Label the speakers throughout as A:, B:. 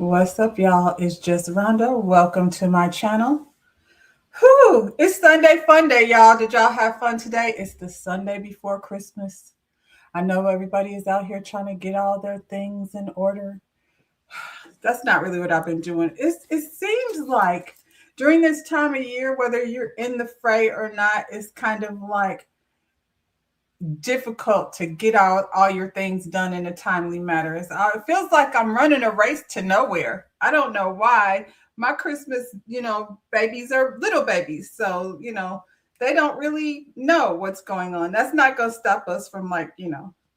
A: What's up, y'all? It's just Rhonda. Welcome to my channel. Whew, it's Sunday fun day, y'all. Did y'all have fun today? It's the Sunday before Christmas. I know everybody is out here trying to get all their things in order. That's not really what I've been doing. It seems like during this time of year, whether you're in the fray or not, it's kind of like difficult to get all your things done in a timely manner. It feels like I'm running a race to nowhere. I don't know why. My Christmas, babies are little babies. So, they don't really know what's going on. That's not going to stop us from,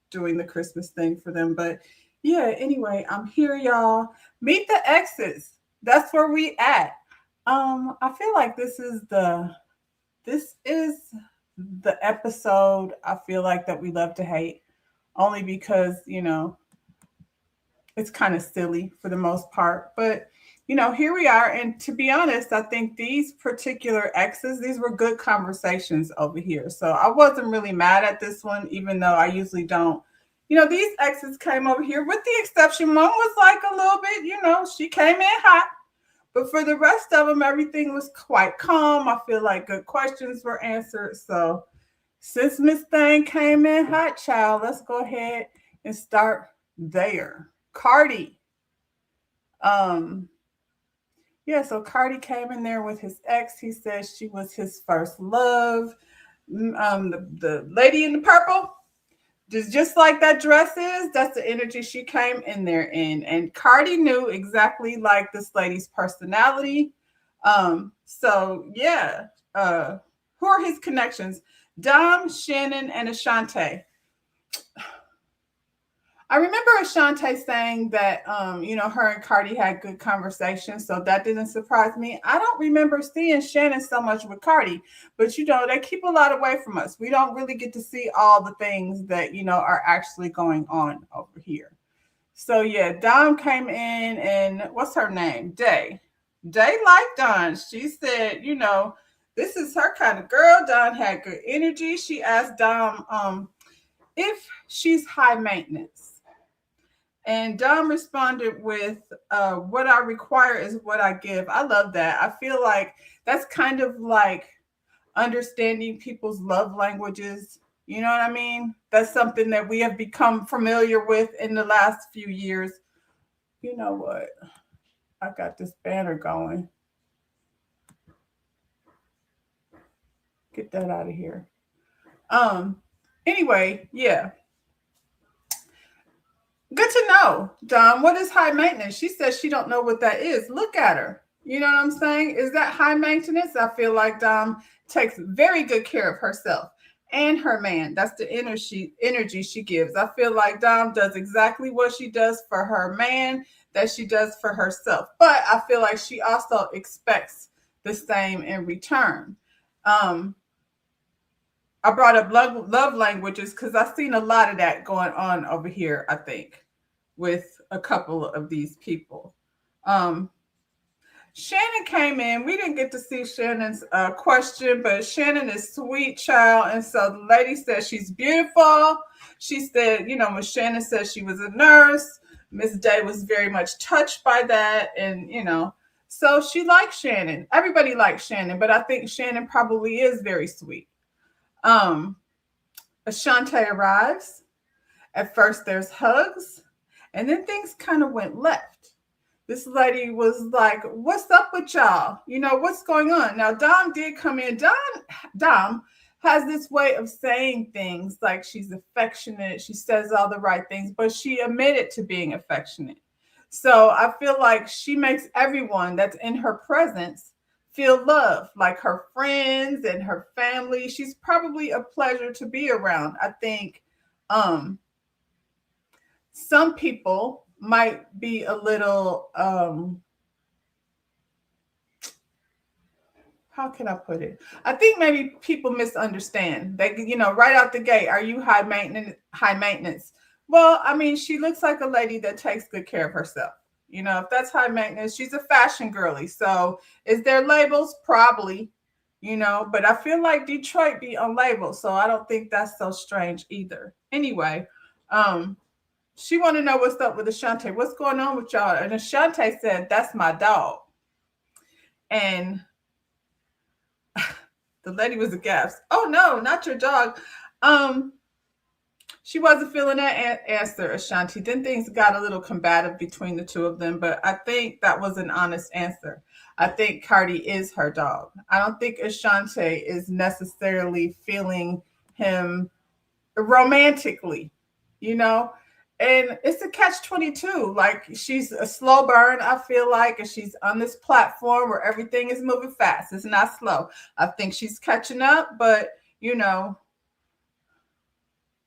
A: doing the Christmas thing for them. But yeah, anyway, I'm here, y'all. Meet the exes. That's where we at. I feel like this is the episode I feel like that we love to hate, only because, it's kind of silly for the most part. But, here we are. And to be honest, I think these particular exes, these were good conversations over here. So I wasn't really mad at this one, even though I usually don't. These exes came over here, with the exception, one was like a little bit, she came in hot. But for the rest of them, everything was quite calm. I feel like good questions were answered. So since Miss Thing came in hot, child, let's go ahead and start there. Cardi. Um, yeah, so Cardi came in there with his ex. He said she was his first love. The lady in the purple, just like that dress is, that's the energy she came in there in. And Cardi knew exactly like this lady's personality. So yeah. Who are his connections? Dom, Shannon, and Ashante. I remember Ashante saying that her and Cardi had good conversations, so that didn't surprise me. I don't remember seeing Shannon so much with Cardi, but they keep a lot away from us. We don't really get to see all the things that are actually going on over here. So yeah, Dom came in, and what's her name? Day. Day liked Don. She said, this is her kind of girl. Don had good energy. She asked Dom if she's high maintenance. And Dom responded with, what I require is what I give. I love that. I feel like that's kind of like understanding people's love languages. You know what I mean? That's something that we have become familiar with in the last few years. You know what? I got this banner going. Get that out of here. Um, anyway, yeah. Good to know, Dom. What is high maintenance? She says she don't know what that is. Look at her. You know what I'm saying? Is that high maintenance? I feel like Dom takes very good care of herself and her man. That's the energy she gives. I feel like Dom does exactly what she does for her man that she does for herself. But I feel like she also expects the same in return. Um, I brought up love languages because I've seen a lot of that going on over here, I think, with a couple of these people. Um, Shannon came in. We didn't get to see Shannon's question, but Shannon is sweet child. And so the lady said she's beautiful. She said, when Shannon said she was a nurse, Miss Day was very much touched by that. And, so she likes Shannon. Everybody likes Shannon, but I think Shannon probably is very sweet. Um, Ashante arrives. At first, there's hugs, and then things kind of went left. This lady was like, "What's up with y'all? What's going on?" Now, Dom did come in. Dom has this way of saying things like she's affectionate. She says all the right things, but she admitted to being affectionate. So I feel like she makes everyone that's in her presence feel loved, like her friends and her family. She's probably a pleasure to be around. I think um, some people might be a little, how can I put it? I think maybe people misunderstand. They, right out the gate, are you high maintenance? High maintenance. Well, I mean, she looks like a lady that takes good care of herself. If that's high maintenance, she's a fashion girly. So is there labels? Probably, but I feel like Detroit be on labels. So I don't think that's so strange either. Anyway, um, She want to know what's up with Ashante. What's going on with y'all? And Ashante said, "That's my dog." And the lady was aghast. "Oh no, not your dog." Um, she wasn't feeling that answer, Ashanti. Then things got a little combative between the two of them, but I think that was an honest answer. I think Cardi is her dog. I don't think Ashante is necessarily feeling him romantically, you know? And it's a catch 22. Like, she's a slow burn, I feel like, and she's on this platform where everything is moving fast. It's not slow. I think she's catching up, but, you know,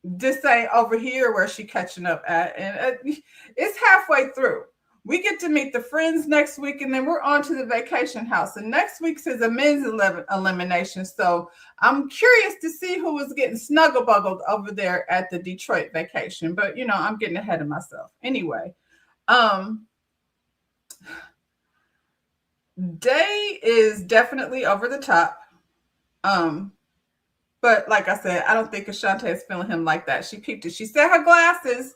A: this ain't over here where she catching up at. And it's halfway through. We get to meet the friends next week, and then we're on to the vacation house. And next week's is a men's elimination. So I'm curious to see who was getting snuggle buggled over there at the Detroit vacation. But, you know, I'm getting ahead of myself. Anyway, Day is definitely over the top. But like I said, I don't think Ashante is feeling him like that. She peeped it. She said her glasses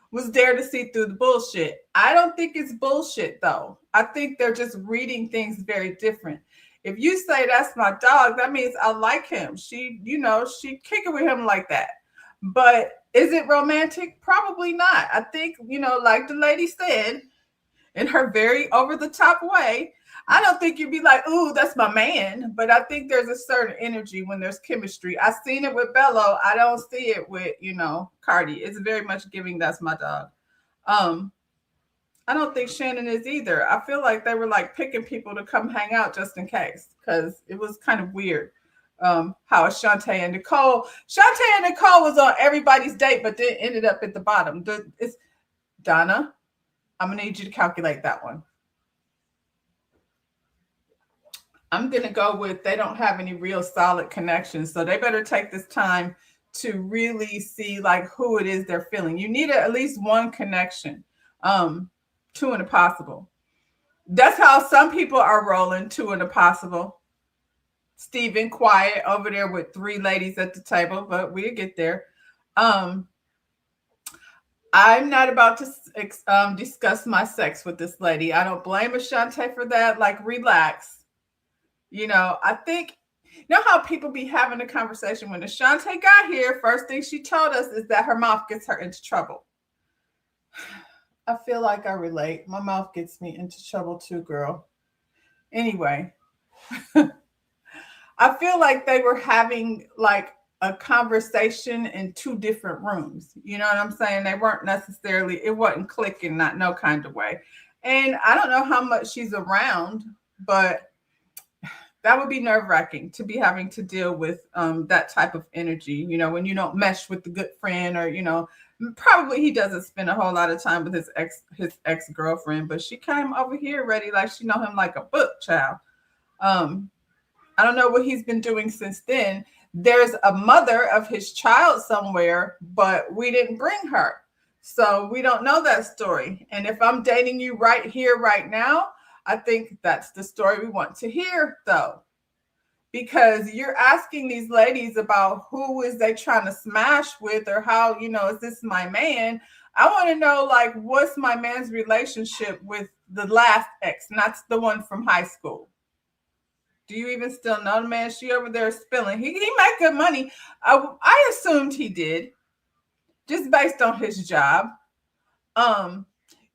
A: was there to see through the bullshit. I don't think it's bullshit, though. I think they're just reading things very different. If you say that's my dog, that means I like him. She, you know, she kick it with him like that. But is it romantic? Probably not. I think, you know, like the lady said, in her very over-the-top way, I don't think you'd be like, ooh, that's my man. But I think there's a certain energy when there's chemistry. I've seen it with Bello. I don't see it with, you know, Cardi. It's very much giving that's my dog. I don't think Shannon is either. I feel like they were like picking people to come hang out just in case, because it was kind of weird how Ashante and Nicole. Shante and Nicole was on everybody's date, but then ended up at the bottom. It's Donna. I'm going to need you to calculate that one. I'm going to go with they don't have any real solid connections. So they better take this time to really see like who it is they're feeling. You need at least one connection. Two and a possible. That's how some people are rolling, two and a possible. Stephen quiet over there with three ladies at the table, but we'll get there. I'm not about to discuss my sex with this lady. I don't blame Ashante for that. Like, relax. You know, I think, you know how people be having a conversation when Ashante got here, first thing she told us is that her mouth gets her into trouble. I feel like I relate. My mouth gets me into trouble too, girl. Anyway, I feel like they were having like a conversation in two different rooms. You know what I'm saying? They weren't necessarily, it wasn't clicking, not no kind of way. And I don't know how much she's around, but that would be nerve-wracking to be having to deal with that type of energy, you know, when you don't mesh with the good friend, or, you know, probably he doesn't spend a whole lot of time with his ex-girlfriend, but she came over here ready like she know him like a book, child. I don't know what he's been doing since then. There's a mother of his child somewhere, but we didn't bring her. So we don't know that story. And if I'm dating you right here, right now, I think that's the story we want to hear, though. Because you're asking these ladies about who is they trying to smash with, or how, you know, is this my man? I want to know, like, what's my man's relationship with the last ex, not the one from high school. Do you even still know the man? She over there spilling. He make good money. I assumed he did, just based on his job.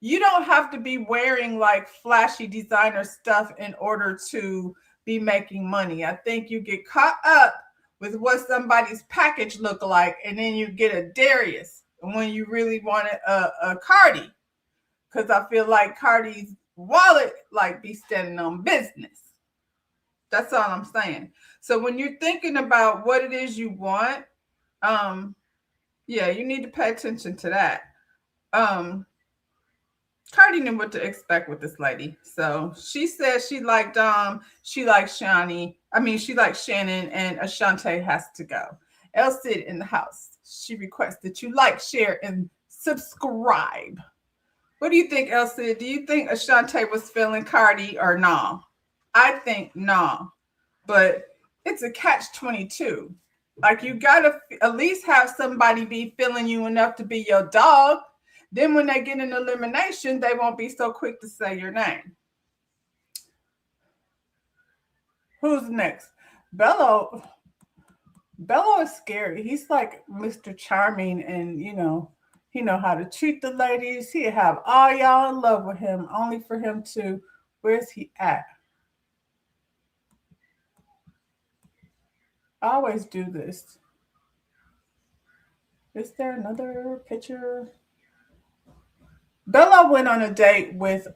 A: You don't have to be wearing like flashy designer stuff in order to be making money. I think you get caught up with what somebody's package look like, and then you get a Darius when you really wanted a Cardi, because I feel like Cardi's wallet like be standing on business. That's all I'm saying. So when you're thinking about what it is you want, yeah, you need to pay attention to that. Cardi knew what to expect with this lady. So she said she liked she likes Shani. I mean, she likes Shannon, and Ashante has to go. El Cid in the house. She requests that you like, share, and subscribe. What do you think, El Cid? Do you think Ashante was feeling Cardi or nah? I think nah. But it's a catch-22. Like, you gotta at least have somebody be feeling you enough to be your dog. Then when they get an elimination, they won't be so quick to say your name. Who's next? Bello. Bello is scary. He's like Mr. Charming, and he know how to treat the ladies. He'd have all y'all in love with him, only for him to, where's he at? I always do this. Is there another picture? Bella went on a date with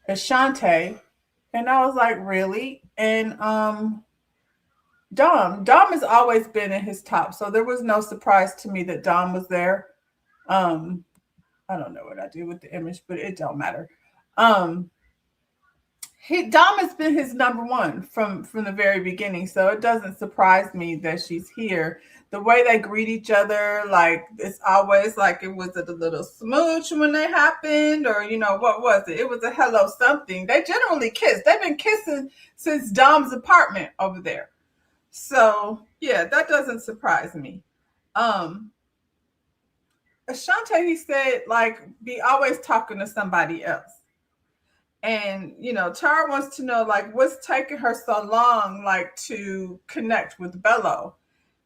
A: Ashante, and I was like, really? And Dom has always been in his top, so there was no surprise to me that Dom was there. Um, I don't know what I do with the image, but it don't matter. Um, Dom has been his number one from the very beginning, so it doesn't surprise me that she's here. The way they greet each other, like it's always like it was a little smooch when they happened, or what was it? It was a hello something. They generally kiss. They've been kissing since Dom's apartment over there. So yeah, that doesn't surprise me. Um, Ashante, he said, like, be always talking to somebody else. And Tara wants to know, like, what's taking her so long, like, to connect with Bello.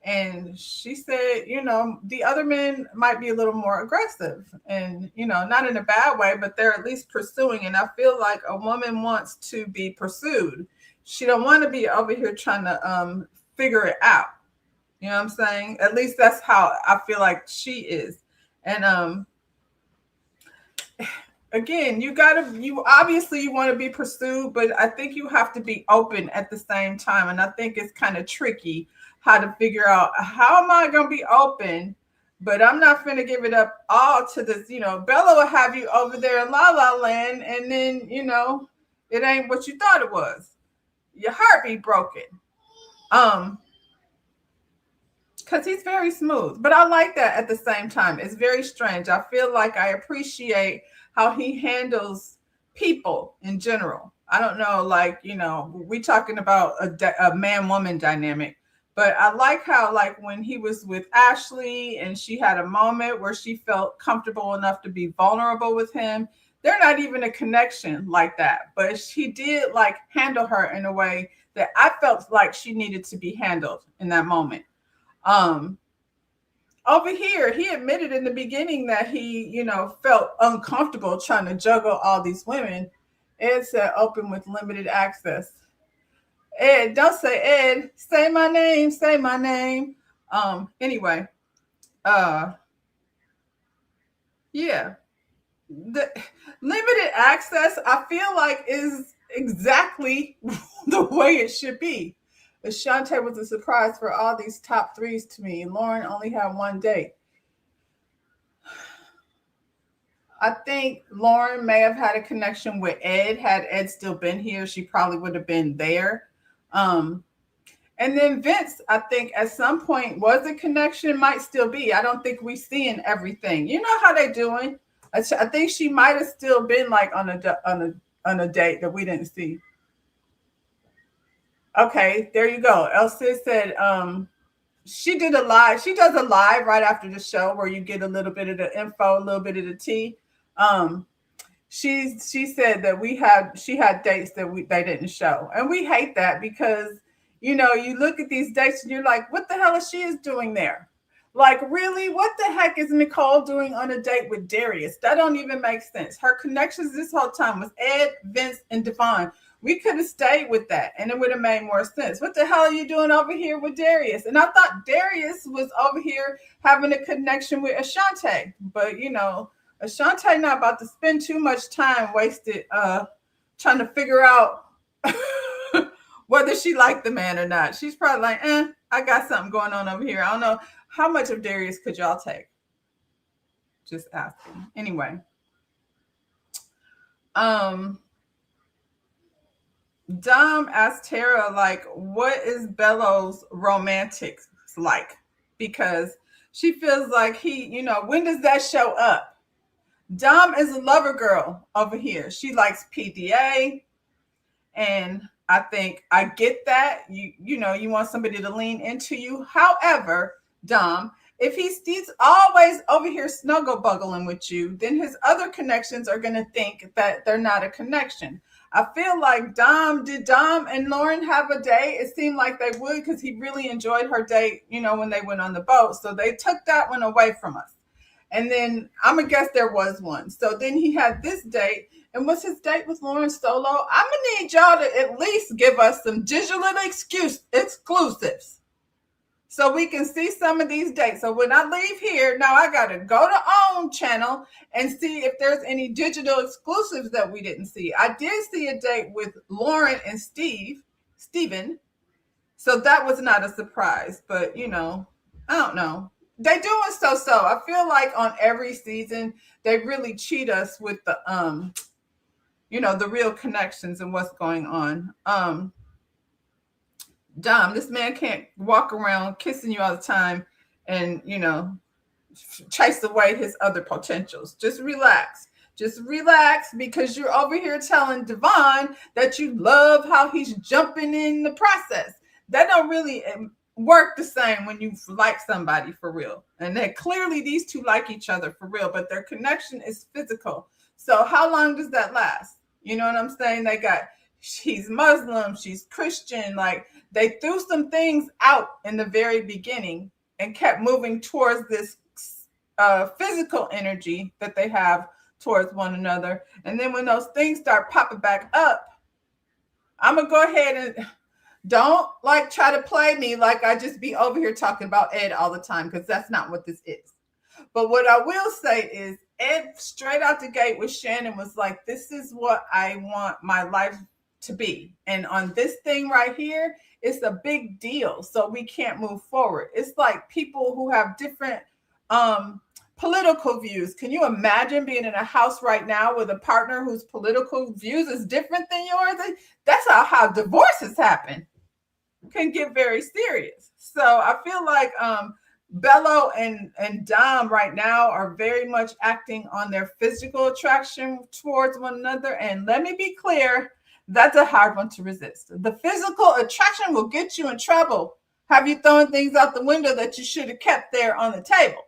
A: And she said, the other men might be a little more aggressive, and not in a bad way, but they're at least pursuing. And I feel like a woman wants to be pursued. She don't want to be over here trying to figure it out. You know what I'm saying? At least that's how I feel like she is. And again, you obviously you want to be pursued, but I think you have to be open at the same time. And I think it's kind of tricky how to figure out, how am I going to be open, but I'm not going to give it up all to this. Bella will have you over there in La La Land, and then it ain't what you thought it was. Your heart be broken. Because he's very smooth, but I like that at the same time. It's very strange. I feel like I appreciate how he handles people in general. I don't know, like, we talking about a man-woman dynamic, but I like how, like, when he was with Ashley and she had a moment where she felt comfortable enough to be vulnerable with him, they're not even a connection like that, but she did, like, handle her in a way that I felt like she needed to be handled in that moment. Over here, he admitted in the beginning that he, felt uncomfortable trying to juggle all these women. Ed said open with limited access. Ed, don't say Ed. Say my name. Say my name. Anyway, yeah. The limited access, I feel like, is exactly the way it should be. Ashante was a surprise for all these top threes to me. Lauren only had one date. I think Lauren may have had a connection with Ed. Had Ed still been here, she probably would have been there. And then Vince, I think at some point was a connection, might still be. I don't think we seeing everything. You know how they doing. I think she might have still been like on a date that we didn't see. Okay, there you go. Elsie said she did a live. She does a live right after the show where you get a little bit of the info, a little bit of the tea. She said that she had dates that they didn't show, and we hate that because you look at these dates and you're like, what the hell is she doing there? Like, really, what the heck is Nicole doing on a date with Darius? That don't even make sense. Her connections this whole time was Ed, Vince, and Devon. We could have stayed with that and it would have made more sense. What the hell are you doing over here with Darius? And I thought Darius was over here having a connection with Ashante, but Ashante not about to spend too much time wasted trying to figure out whether she liked the man or not. She's probably like, I got something going on over here. I don't know. How much of Darius could y'all take? Just asking. Anyway. Dom asked Tara, like, what is Bello's romantics like? Because she feels like he, when does that show up? Dom is a lover girl over here. She likes PDA. And I think I get that. You want somebody to lean into you. However, Dom, If he's always over here snuggle buggling with you, then his other connections are going to think that they're not a connection. I feel like did Dom and Lauren have a date? It seemed like they would, because he really enjoyed her date, when they went on the boat. So they took that one away from us. And then I'm going to guess there was one. So then he had this date. And what's his date with Lauren Solo? I'm going to need y'all to at least give us some digital exclusives, so we can see some of these dates. So when I leave here, now I got to go to OWN channel and see if there's any digital exclusives that we didn't see. I did see a date with Lauren and Steven. So that was not a surprise, but I don't know. They doing so. I feel like on every season, they really cheat us with the, the real connections and what's going on. Dom, this man can't walk around kissing you all the time and, chase away his other potentials. Just relax. Just relax, because you're over here telling Devon that you love how he's jumping in the process. That don't really work the same when you like somebody for real. And that clearly these two like each other for real, but their connection is physical. So how long does that last? You know what I'm saying? He's Muslim, she's Christian. Like, they threw some things out in the very beginning and kept moving towards this physical energy that they have towards one another. And then when those things start popping back up, I'm going to go ahead and don't try to play me like I just be over here talking about Ed all the time, because that's not what this is. But what I will say is Ed straight out the gate with Shannon was like, this is what I want my life to be. And on this thing right here, it's a big deal. So we can't move forward. It's like people who have different political views. Can you imagine being in a house right now with a partner whose political views is different than yours? That's how divorces happen. Can get very serious. So I feel like Bello and Dom right now are very much acting on their physical attraction towards one another. And let me be clear, that's a hard one to resist. The physical attraction will get you in trouble. Have you thrown things out the window that you should have kept there on the table?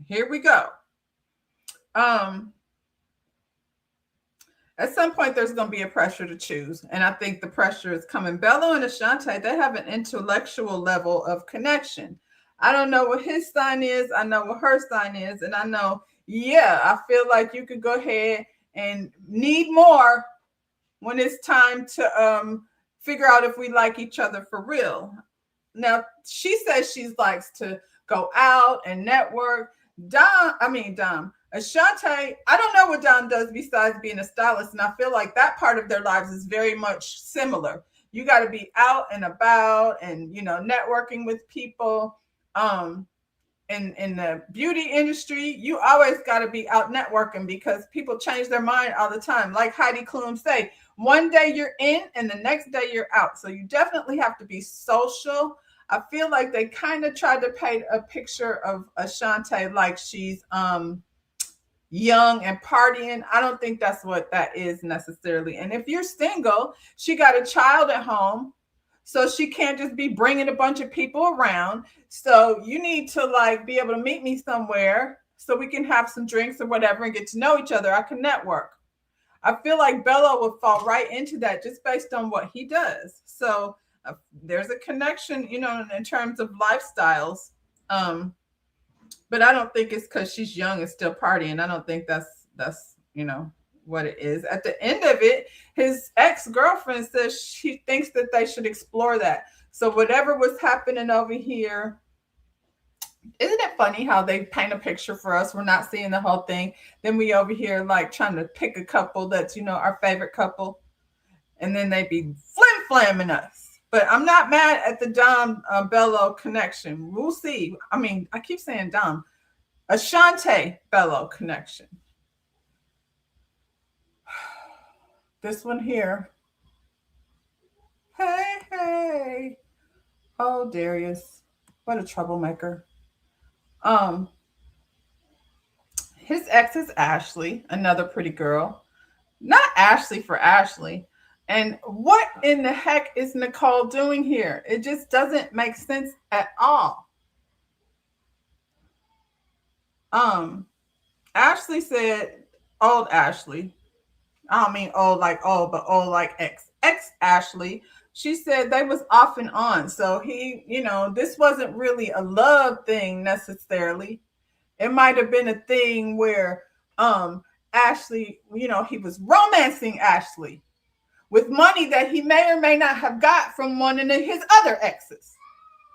A: Here we go. At some point, there's going to be a pressure to choose. And I think the pressure is coming. Bello and Ashante, they have an intellectual level of connection. I don't know what his sign is. I know what her sign is. And I know, I feel like you could go ahead and need more when it's time to figure out if we like each other for real. Now, she says she likes to go out and network. Dom. Ashante, I don't know what Dom does besides being a stylist, and I feel like that part of their lives is very much similar. You got to be out and about and, networking with people. In the beauty industry, you always got to be out networking, because people change their mind all the time. Like Heidi Klum say, one day you're in and the next day you're out. So you definitely have to be social. I feel like they kind of tried to paint a picture of Ashante like she's young and partying. I don't think that's what that is necessarily. And if you're single, she got a child at home, so she can't just be bringing a bunch of people around. So you need to be able to meet me somewhere so we can have some drinks or whatever and get to know each other. I can network. I feel like Bello would fall right into that just based on what he does. So there's a connection, in terms of lifestyles. But I don't think it's because she's young and still partying. I don't think that's what it is. At the end of it, his ex-girlfriend says she thinks that they should explore that. So whatever was happening over here, isn't it funny how they paint a picture for us? We're not seeing the whole thing. Then we over here trying to pick a couple that's, our favorite couple. And then they be flim-flamming us. But I'm not mad at the Dom Bello connection. We'll see. I keep saying Dom. Ashante Bello connection. This one here. Hey. Oh, Darius. What a troublemaker. His ex is Ashley, another pretty girl. Not Ashley for Ashley. And what in the heck is Nicole doing here? It just doesn't make sense at all. Um, Ashley said, old Ashley, I don't mean old like old, but old like ex Ashley. She said they was off and on. So he, this wasn't really a love thing necessarily. It might have been a thing where Ashley, he was romancing Ashley with money that he may or may not have got from one of his other exes.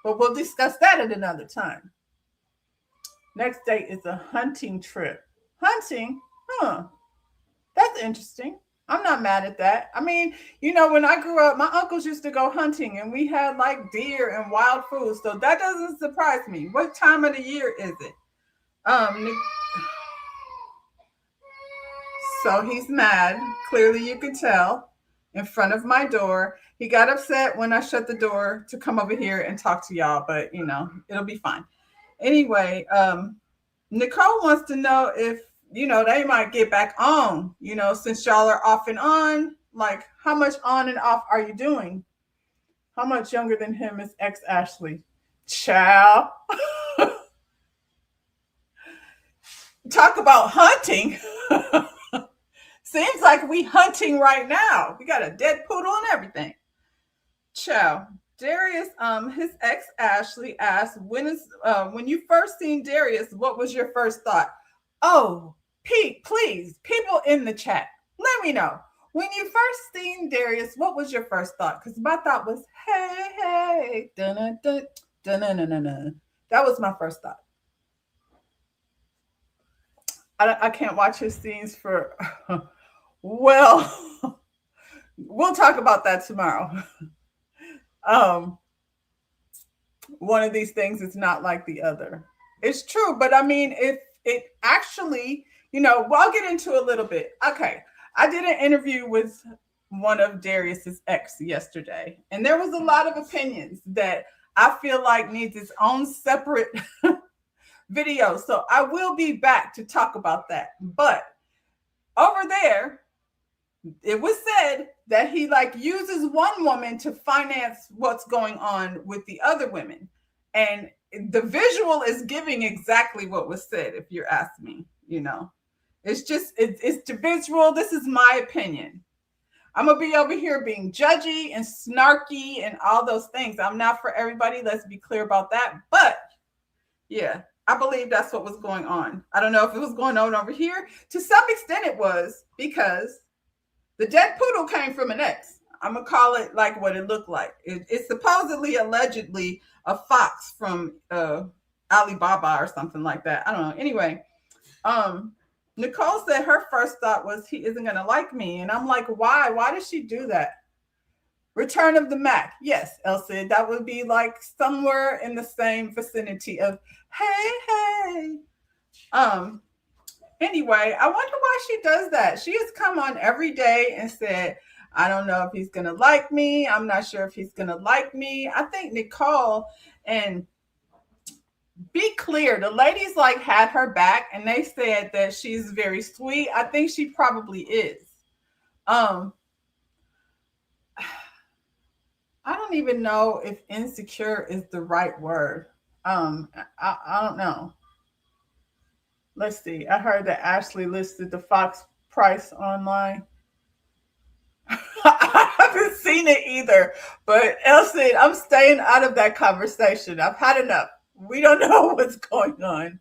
A: But we'll discuss that at another time. Next date is a hunting trip. Hunting? Huh. That's interesting. I'm not mad at that. I mean, when I grew up, my uncles used to go hunting and we had like deer and wild food. So that doesn't surprise me. What time of the year is it? Um, so he's mad. Clearly, you could tell in front of my door. He got upset when I shut the door to come over here and talk to y'all, but it'll be fine. Anyway, Nicole wants to know if, they might get back on, since y'all are off and on. Like, how much on and off are you doing? How much younger than him is ex Ashley? Child. Talk about hunting. Seems like we hunting right now. We got a dead poodle and everything. Ciao. Darius, his ex Ashley asked, when you first seen Darius, what was your first thought? Oh, Pete, please, people in the chat, let me know. When you first seen Darius, what was your first thought? Because my thought was, hey, dun dun dun dun dun dun. That was my first thought. I can't watch his scenes for, well, we'll talk about that tomorrow. um One of these things is not like the other. It's true, but I mean, if it actually, well, I'll get into a little bit. Okay, I did an interview with one of Darius's ex yesterday, and there was a lot of opinions that I feel like needs its own separate video. So I will be back to talk about that. But over there, it was said that he like uses one woman to finance what's going on with the other women. And the visual is giving exactly what was said, if you're asking me, It's just, it's the visual. This is my opinion. I'm going to be over here being judgy and snarky and all those things. I'm not for everybody. Let's be clear about that. But yeah, I believe that's what was going on. I don't know if it was going on over here. To some extent it was, because the dead poodle came from an ex. I'm going to call it like what it looked like. It's supposedly, allegedly, a fox from Alibaba or something like that. I don't know. Anyway, Nicole said her first thought was, he isn't going to like me. And I'm like, why? Why does she do that? Return of the Mac. Yes, Elsie, that would be like somewhere in the same vicinity of, hey. Anyway, I wonder why she does that. She has come on every day and said, I don't know if he's going to like me. I'm not sure if he's going to like me. I think Nicole, and be clear, the ladies like had her back and they said that she's very sweet. I think she probably is. I don't even know if insecure is the right word. I don't know. Let's see. I heard that Ashley listed the Fox price online. I haven't seen it either. But Elsie, I'm staying out of that conversation. I've had enough. We don't know what's going on.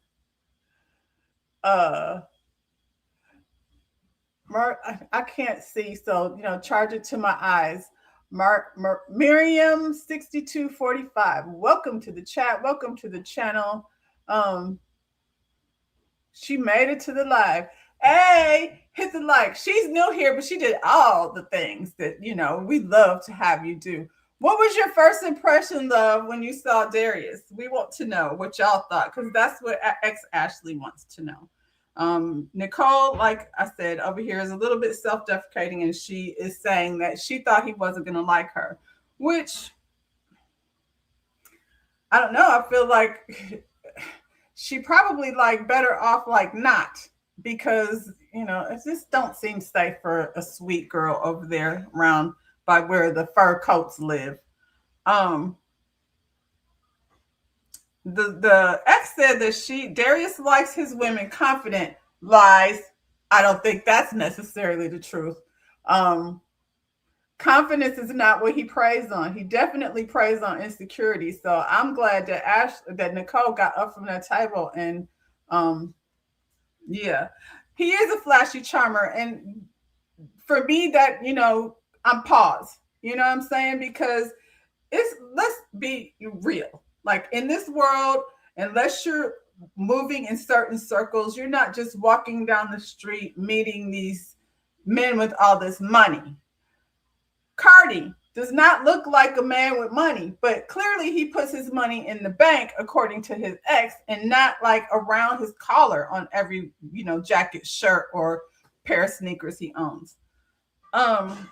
A: Mark, I can't see, so charge it to my eyes. Miriam 6245. Welcome to the chat. Welcome to the channel. She made it to the live. Hey, hit the like. She's new here, but she did all the things that we love to have you do. What was your first impression, love, when you saw Darius? We want to know what y'all thought, because that's what ex Ashley wants to know. Nicole, like I said, over here is a little bit self-deprecating, and she is saying that she thought he wasn't going to like her, which I don't know. I feel like she probably like better off like not, because it just don't seem safe for a sweet girl over there around by where the fur coats live. The ex said that Darius likes his women confident. Lies. I don't think that's necessarily the truth. Um, Confidence is not what he preys on. He definitely preys on insecurity. So I'm glad that that Nicole got up from that table and um yeah. He is a flashy charmer. And for me that, I'm paused. You know what I'm saying? Because let's be real. Like in this world, unless you're moving in certain circles, you're not just walking down the street meeting these men with all this money. Cardi does not look like a man with money, but clearly he puts his money in the bank, according to his ex, and not like around his collar on every, jacket, shirt, or pair of sneakers he owns. Um,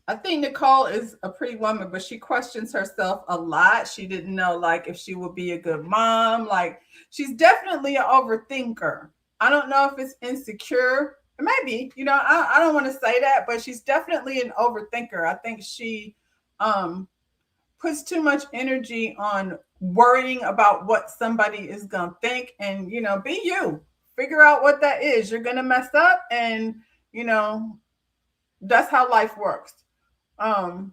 A: I think Nicole is a pretty woman, but she questions herself a lot. She didn't know like if she would be a good mom. Like she's definitely an overthinker. I don't know if it's insecure. Maybe, I don't want to say that, but she's definitely an overthinker. I think she um puts too much energy on worrying about what somebody is gonna think, and be you. Figure out what that is. You're gonna mess up, and you know, that's how life works. Um,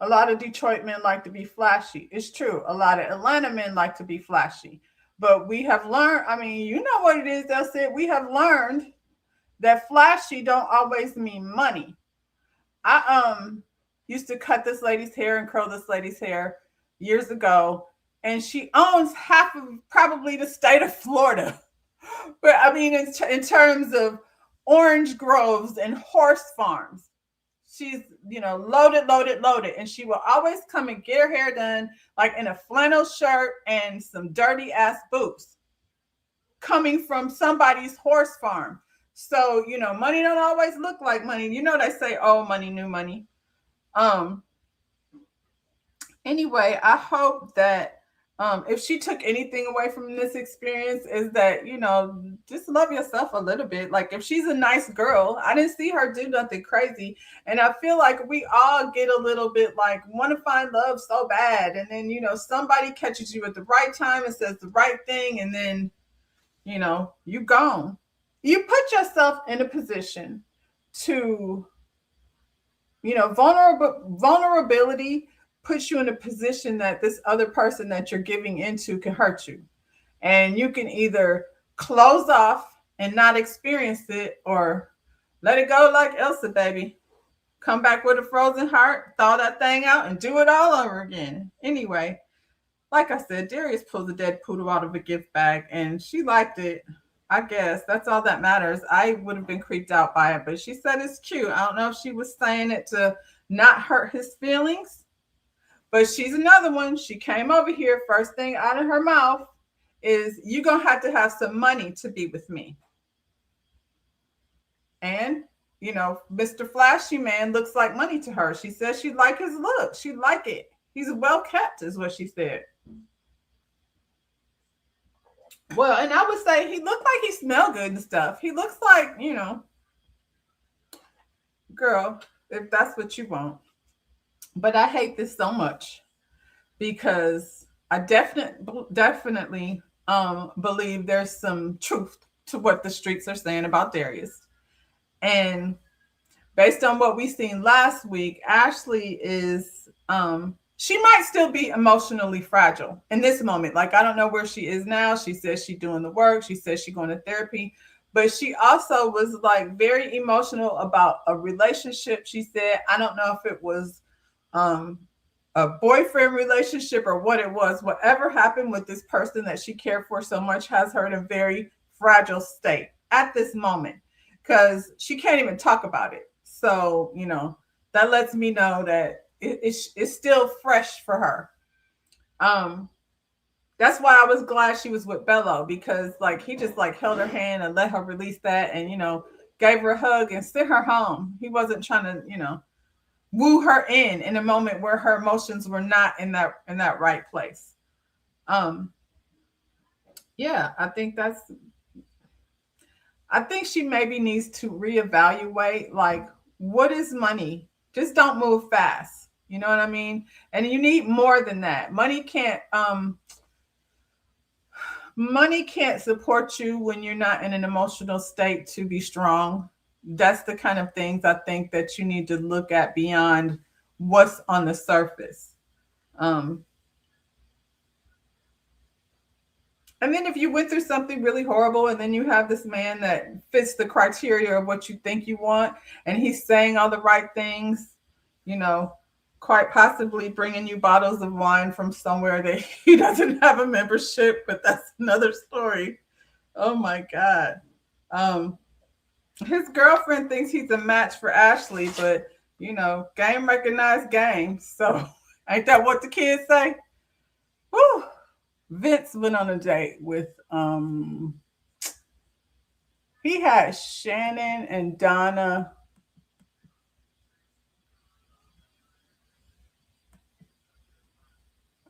A: a lot of Detroit men like to be flashy. It's true. A lot of Atlanta men like to be flashy. But we have learned, I mean, you know what it is, they'll say, we have learned that flashy don't always mean money. I used to cut this lady's hair and curl this lady's hair years ago, and she owns half of probably the state of Florida. But I mean, in terms of orange groves and horse farms, she's loaded, loaded, loaded, and she will always come and get her hair done like in a flannel shirt and some dirty ass boots, coming from somebody's horse farm. So money don't always look like money. They say, oh, money, new money. Um, anyway, I hope that if she took anything away from this experience, is that just love yourself a little bit. Like if she's a nice girl, I didn't see her do nothing crazy, and I feel like we all get a little bit like want to find love so bad, and then somebody catches you at the right time and says the right thing, and then you gone. You put yourself in a position to vulnerability puts you in a position that this other person that you're giving into can hurt you. And you can either close off and not experience it, or let it go like Elsa, baby. Come back with a frozen heart, thaw that thing out, and do it all over again. Anyway, like I said, Darius pulled a dead poodle out of a gift bag, and she liked it. I guess that's all that matters. I would have been creeped out by it, but she said it's cute. I don't know if she was saying it to not hurt his feelings, but she's another one. She came over here. First thing out of her mouth is, you're going to have some money to be with me. And, Mr. Flashy Man looks like money to her. She says she like his look. She like it. He's well kept, is what she said. Well, and I would say he looked like he smelled good and stuff. He looks like, girl, if that's what you want. But I hate this so much because I definitely believe there's some truth to what the streets are saying about Darius. And based on what we seen last week, Ashley is she might still be emotionally fragile in this moment. Like, I don't know where she is now. She says she's doing the work. She says she's going to therapy. But she also was like very emotional about a relationship. She said, I don't know if it was a boyfriend relationship or what it was. Whatever happened with this person that she cared for so much has her in a very fragile state at this moment, because she can't even talk about it. So, that lets me know that it's still fresh for her. That's why I was glad she was with Bello, because like he just like held her hand and let her release that, and gave her a hug and sent her home. He wasn't trying to woo her in a moment where her emotions were not in that right place. Yeah, I think she maybe needs to reevaluate, like, what is money? Just don't move fast. You know what I mean? And you need more than that. Money can't support you when you're not in an emotional state to be strong. That's the kind of things I think that you need to look at beyond what's on the surface. Um, and then if you went through something really horrible and then you have this man that fits the criteria of what you think you want and he's saying all the right things, you know, quite possibly bringing you bottles of wine from somewhere that he doesn't have a membership, but that's another story. Oh my God. Um, his girlfriend thinks he's a match for Ashley, but game recognized game. So ain't that what the kids say? Whew. Vince went on a date with he had Shannon and Donna.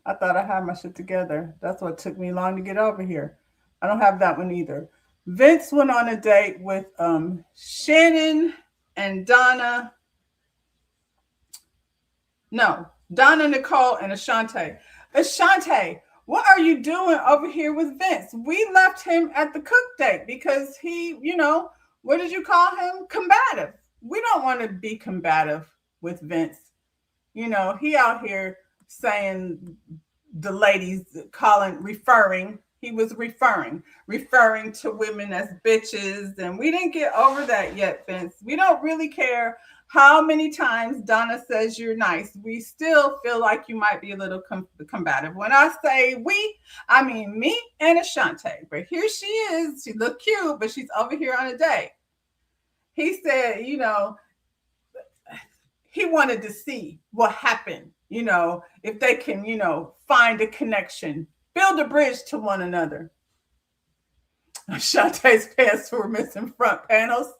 A: I thought I had my shit together. That's what took me long to get over here. I don't have that one either. Vince went on a date with Shannon and Donna. No, Donna, Nicole, and Ashante. Ashante, what are you doing over here with Vince? We left him at the cook date because he, what did you call him? Combative. We don't want to be combative with Vince. He out here saying the ladies he was referring to women as bitches. And we didn't get over that yet, Vince. We don't really care how many times Donna says you're nice. We still feel like you might be a little combative. When I say we, I mean me and Ashante. But here she is. She look cute, but she's over here on a date. He said, he wanted to see what happened, if they can, find a connection, build a bridge to one another. Ashante's pants were missing front panels.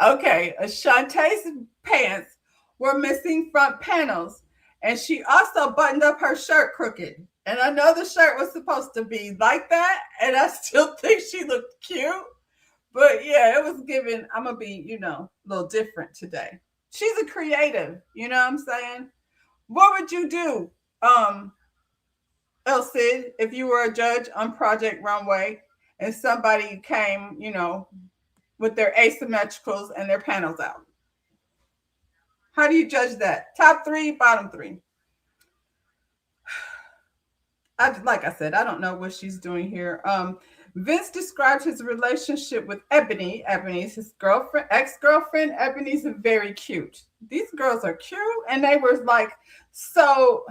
A: Okay, Ashante's pants were missing front panels, and she also buttoned up her shirt crooked. And I know the shirt was supposed to be like that, and I still think she looked cute. But yeah, it was given, I'm going to be, a little different today. She's a creative, you know what I'm saying? What would you do, El Cid, if you were a judge on Project Runway and somebody came, with their asymmetricals and their panels out? How do you judge that? Top three, bottom three? Like I said, I don't know what she's doing here. Vince described his relationship with Ebony. Ebony's his girlfriend, ex-girlfriend. Ebony's very cute. These girls are cute. And they were like, so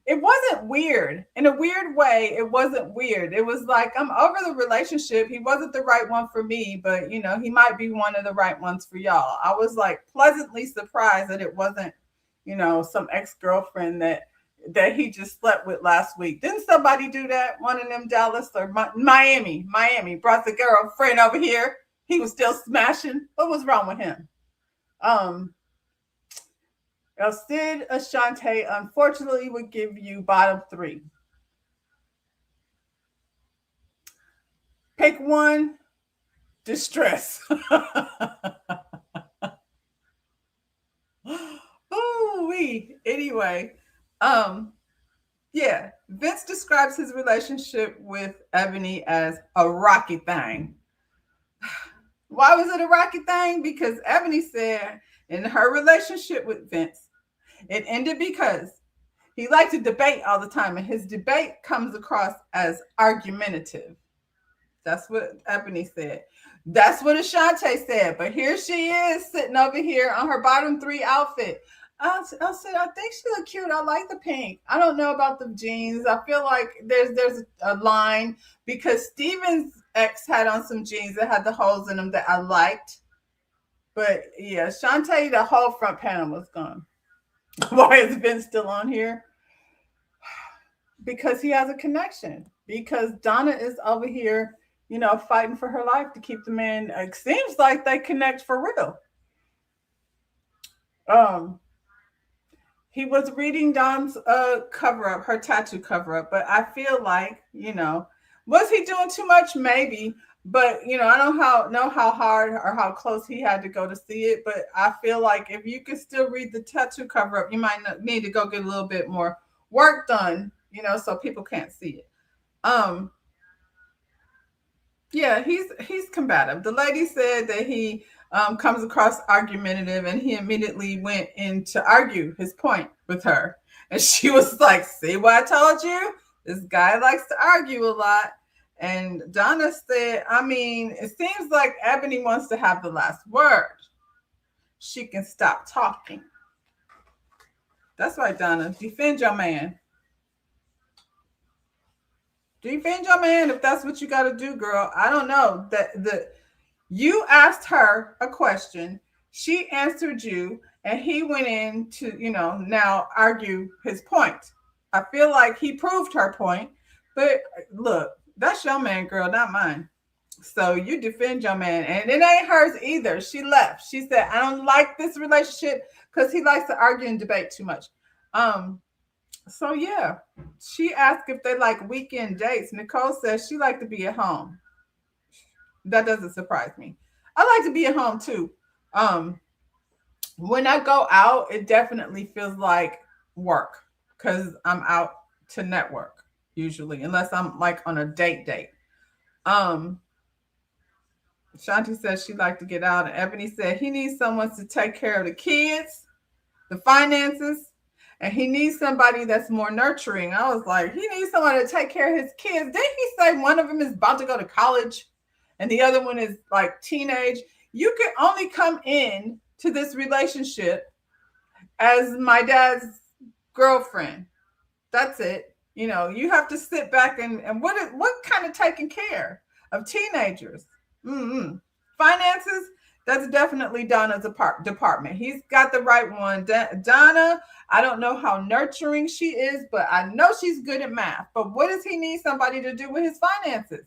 A: it wasn't weird. In a weird way, it wasn't weird. It was like, I'm over the relationship. He wasn't the right one for me, but he might be one of the right ones for y'all. I was like pleasantly surprised that it wasn't, some ex-girlfriend that he just slept with last week. Didn't somebody do that? One of them Dallas or Miami brought the girlfriend over here. He was still smashing. What was wrong with him? El Cid Ashante, unfortunately, would give you bottom three. Pick one. Distress. Ooh-wee. Anyway, yeah, Vince describes his relationship with Ebony as a rocky thing. Why was it a rocky thing? Because Ebony said in her relationship with Vince, it ended because he liked to debate all the time, and his debate comes across as argumentative. That's what Ebony said. That's what Ashante said. But here she is sitting over here on her bottom three outfit. I said, I think she looked cute. I like the pink. I don't know about the jeans. I feel like there's a line because Steven's ex had on some jeans that had the holes in them that I liked. But yeah, Shantae, the whole front panel was gone. Why is Vince still on here? Because he has a connection. Because Donna is over here, fighting for her life to keep the man. It seems like they connect for real. He was reading Dom's cover up, her tattoo cover up, but I feel like, was he doing too much? Maybe. But I don't know how hard or how close he had to go to see it. But I feel like if you can still read the tattoo cover up, you might need to go get a little bit more work done, so people can't see it. Um, yeah, he's combative. The lady said that he comes across argumentative, and he immediately went in to argue his point with her, and she was like, "See what I told you? This guy likes to argue a lot." And Donna said, "I mean, it seems like Ebony wants to have the last word. She can stop talking." That's right, Donna. Defend your man. Defend your man if that's what you got to do, girl. I don't know that you asked her a question, she answered you, and he went in to, now argue his point. I feel like he proved her point, but look, that's your man, girl, not mine. So you defend your man, and it ain't hers either. She left. She said, "I don't like this relationship because he likes to argue and debate too much." Um, so yeah, she asked if they like weekend dates. Nicole says she like to be at home. That doesn't surprise me. I like to be at home too. Um, when I go out, it definitely feels like work because I'm out to network usually, unless I'm like on a date. Um, Shanti says she like to get out, and Ebony said he needs someone to take care of the kids, the finances, and he needs somebody that's more nurturing. I was like, he needs someone to take care of his kids. Didn't he say one of them is about to go to college and the other one is like teenage? You can only come in to this relationship as my dad's girlfriend. That's it. You have to sit back and what kind of taking care of teenagers? Mm-hmm. Finances, that's definitely Donna's department. He's got the right one. Donna, I don't know how nurturing she is, but I know she's good at math. But what does he need somebody to do with his finances?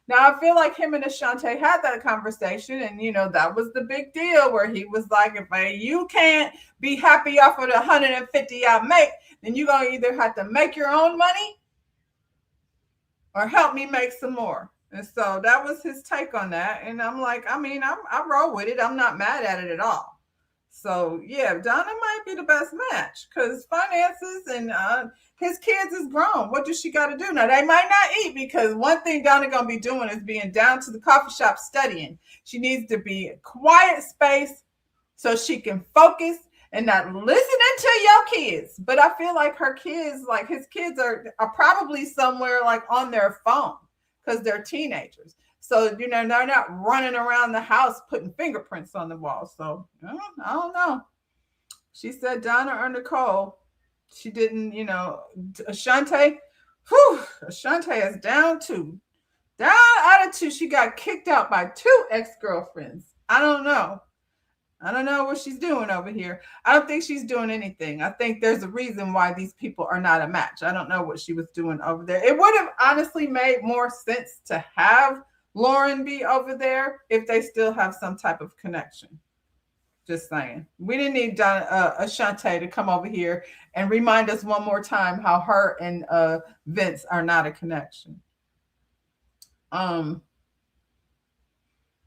A: Now, I feel like him and Ashante had that conversation, and that was the big deal where he was like, if you can't be happy off of the 150 I make, then you're going to either have to make your own money or help me make some more. And so that was his take on that. And I'm like, I roll with it. I'm not mad at it at all. So yeah, Donna might be the best match because finances and his kids is grown. What does she got to do? Now they might not eat because one thing Donna gonna be doing is being down to the coffee shop studying. She needs to be a quiet space so she can focus and not listening to your kids. But I feel like her kids, like his kids are probably somewhere like on their phone because they're teenagers. So, they're not running around the house putting fingerprints on the wall. So, I don't know. She said Donna or Nicole. She didn't, Ashante. Ashante is down out of two. She got kicked out by 2 ex-girlfriends. I don't know. I don't know what she's doing over here. I don't think she's doing anything. I think there's a reason why these people are not a match. I don't know what she was doing over there. It would have honestly made more sense to have Lauren be over there if they still have some type of connection. Just saying. We didn't need Ashante to come over here and remind us one more time how her and Vince are not a connection.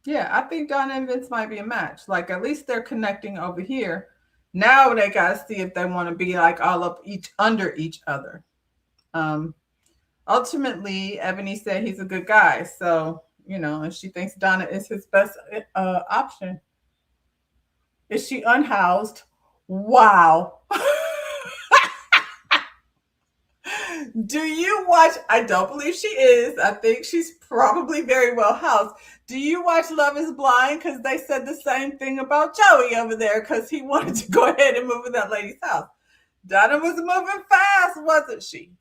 A: Yeah, I think Donna and Vince might be a match. Like at least they're connecting over here. Now they gotta see if they want to be like all up under each other. Ultimately, Ebony said he's a good guy, so and she thinks Donna is his best option. Is she unhoused? Wow. Do you watch? I don't believe she is. I think she's probably very well housed. Do you watch Love is Blind? Because they said the same thing about Joey over there because he wanted to go ahead and move in that lady's house. Donna was moving fast, wasn't she?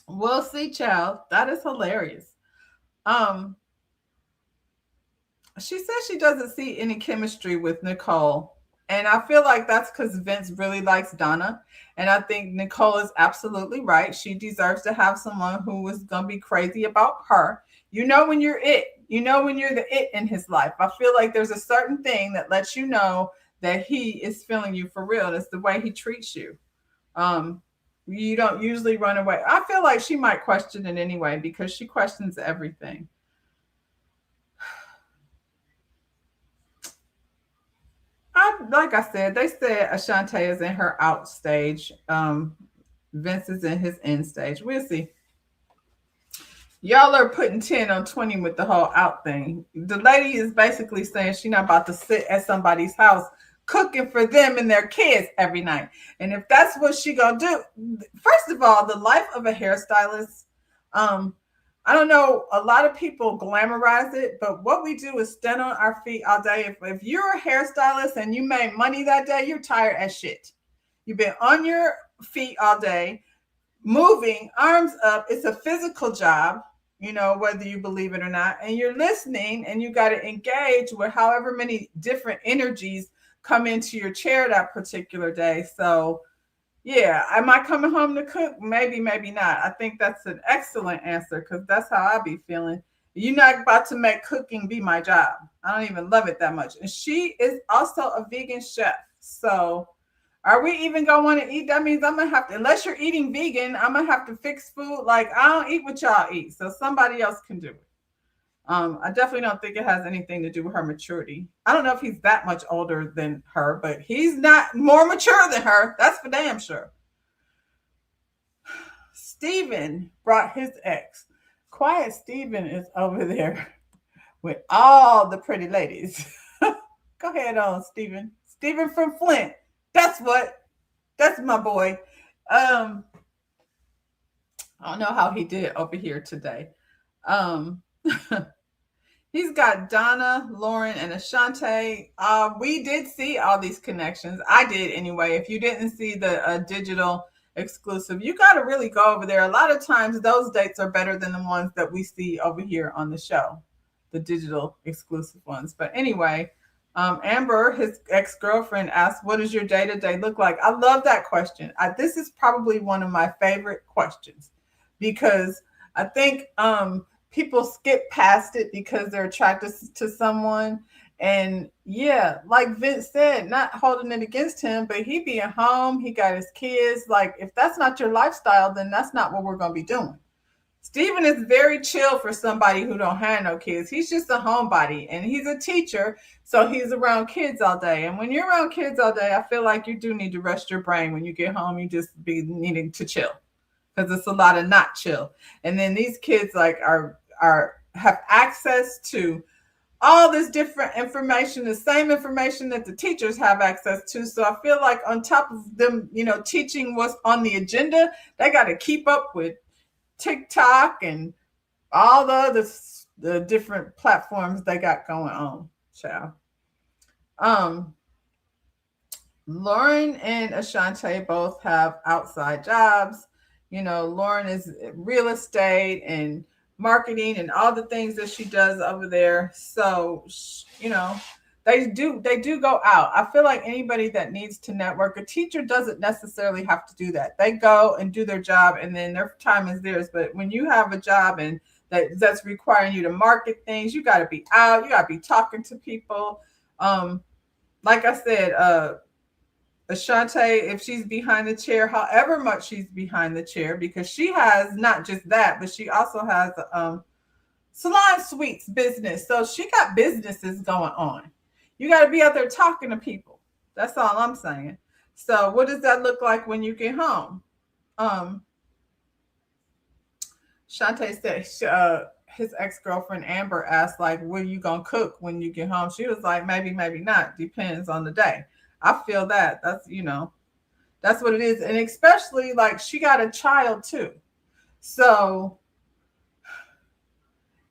A: We'll see, child. That is hilarious. She says she doesn't see any chemistry with Nicole. And I feel like that's because Vince really likes Donna. And I think Nicole is absolutely right. She deserves to have someone who is going to be crazy about her. When you're it. When you're the it in his life. I feel like there's a certain thing that lets you know that he is feeling you for real. It's the way he treats you. You don't usually run away. I feel like she might question it anyway because she questions everything. Like I said, they said Ashante is in her out stage. Vince is in his end stage. We'll see. Y'all are putting 10 on 20 with the whole out thing. The lady is basically saying she's not about to sit at somebody's house cooking for them and their kids every night. And if that's what she gonna do, first of all, the life of a hairstylist, um, I don't know, a lot of people glamorize it, but what we do is stand on our feet all day. If you're a hairstylist and you made money that day, you're tired as shit. You've been on your feet all day moving arms up. It's a physical job, whether you believe it or not, and you're listening and you got to engage with however many different energies come into your chair that particular day. So yeah, am I coming home to cook? Maybe, maybe not. I think that's an excellent answer because that's how I be feeling. You're not about to make cooking be my job. I don't even love it that much. And she is also a vegan chef. So are we even gonna want to eat? That means I'm gonna have to, unless you're eating vegan, I'm gonna have to fix food. Like I don't eat what y'all eat, so somebody else can do it. I definitely don't think it has anything to do with her maturity. I don't know if he's that much older than her, but he's not more mature than her. That's for damn sure. Steven brought his ex. Quiet Steven is over there with all the pretty ladies. Go ahead on, Steven. Steven from Flint. That's what. That's my boy. I don't know how he did over here today. Um, he's got Donna, Lauren, and Ashante. We did see all these connections. I did anyway. If you didn't see the digital exclusive, you got to really go over there. A lot of times those dates are better than the ones that we see over here on the show, the digital exclusive ones. But anyway, Amber, his ex-girlfriend, asked, what does your day-to-day look like? I love that question. This is probably one of my favorite questions because I think people skip past it because they're attracted to someone. And yeah, like Vince said, not holding it against him, but he being home, he got his kids. Like, if that's not your lifestyle, then that's not what we're going to be doing. Steven is very chill for somebody who don't have no kids. He's just a homebody and he's a teacher. So he's around kids all day. And when you're around kids all day, I feel like you do need to rest your brain. When you get home, you just be needing to chill because it's a lot of not chill. And then these kids like are have access to all this different information, the same information that the teachers have access to. So I feel like on top of them, teaching what's on the agenda, they got to keep up with TikTok and all the different platforms they got going on. Child. Lauren and Ashante both have outside jobs. Lauren is real estate and marketing and all the things that she does over there. So, they do go out. I feel like anybody that needs to network, a teacher doesn't necessarily have to do that. They go and do their job and then their time is theirs. But when you have a job and that's requiring you to market things, you got to be out, you got to be talking to people. Like I said, Ashante, if she's behind the chair, however much she's behind the chair, because she has not just that, but she also has salon suites business. So she got businesses going on. You got to be out there talking to people. That's all I'm saying. So what does that look like when you get home? Shante said his ex-girlfriend Amber asked, like, what are you going to cook when you get home? She was like, maybe, maybe not. Depends on the day. I feel that. That's, that's what it is. And especially, like, she got a child, too. So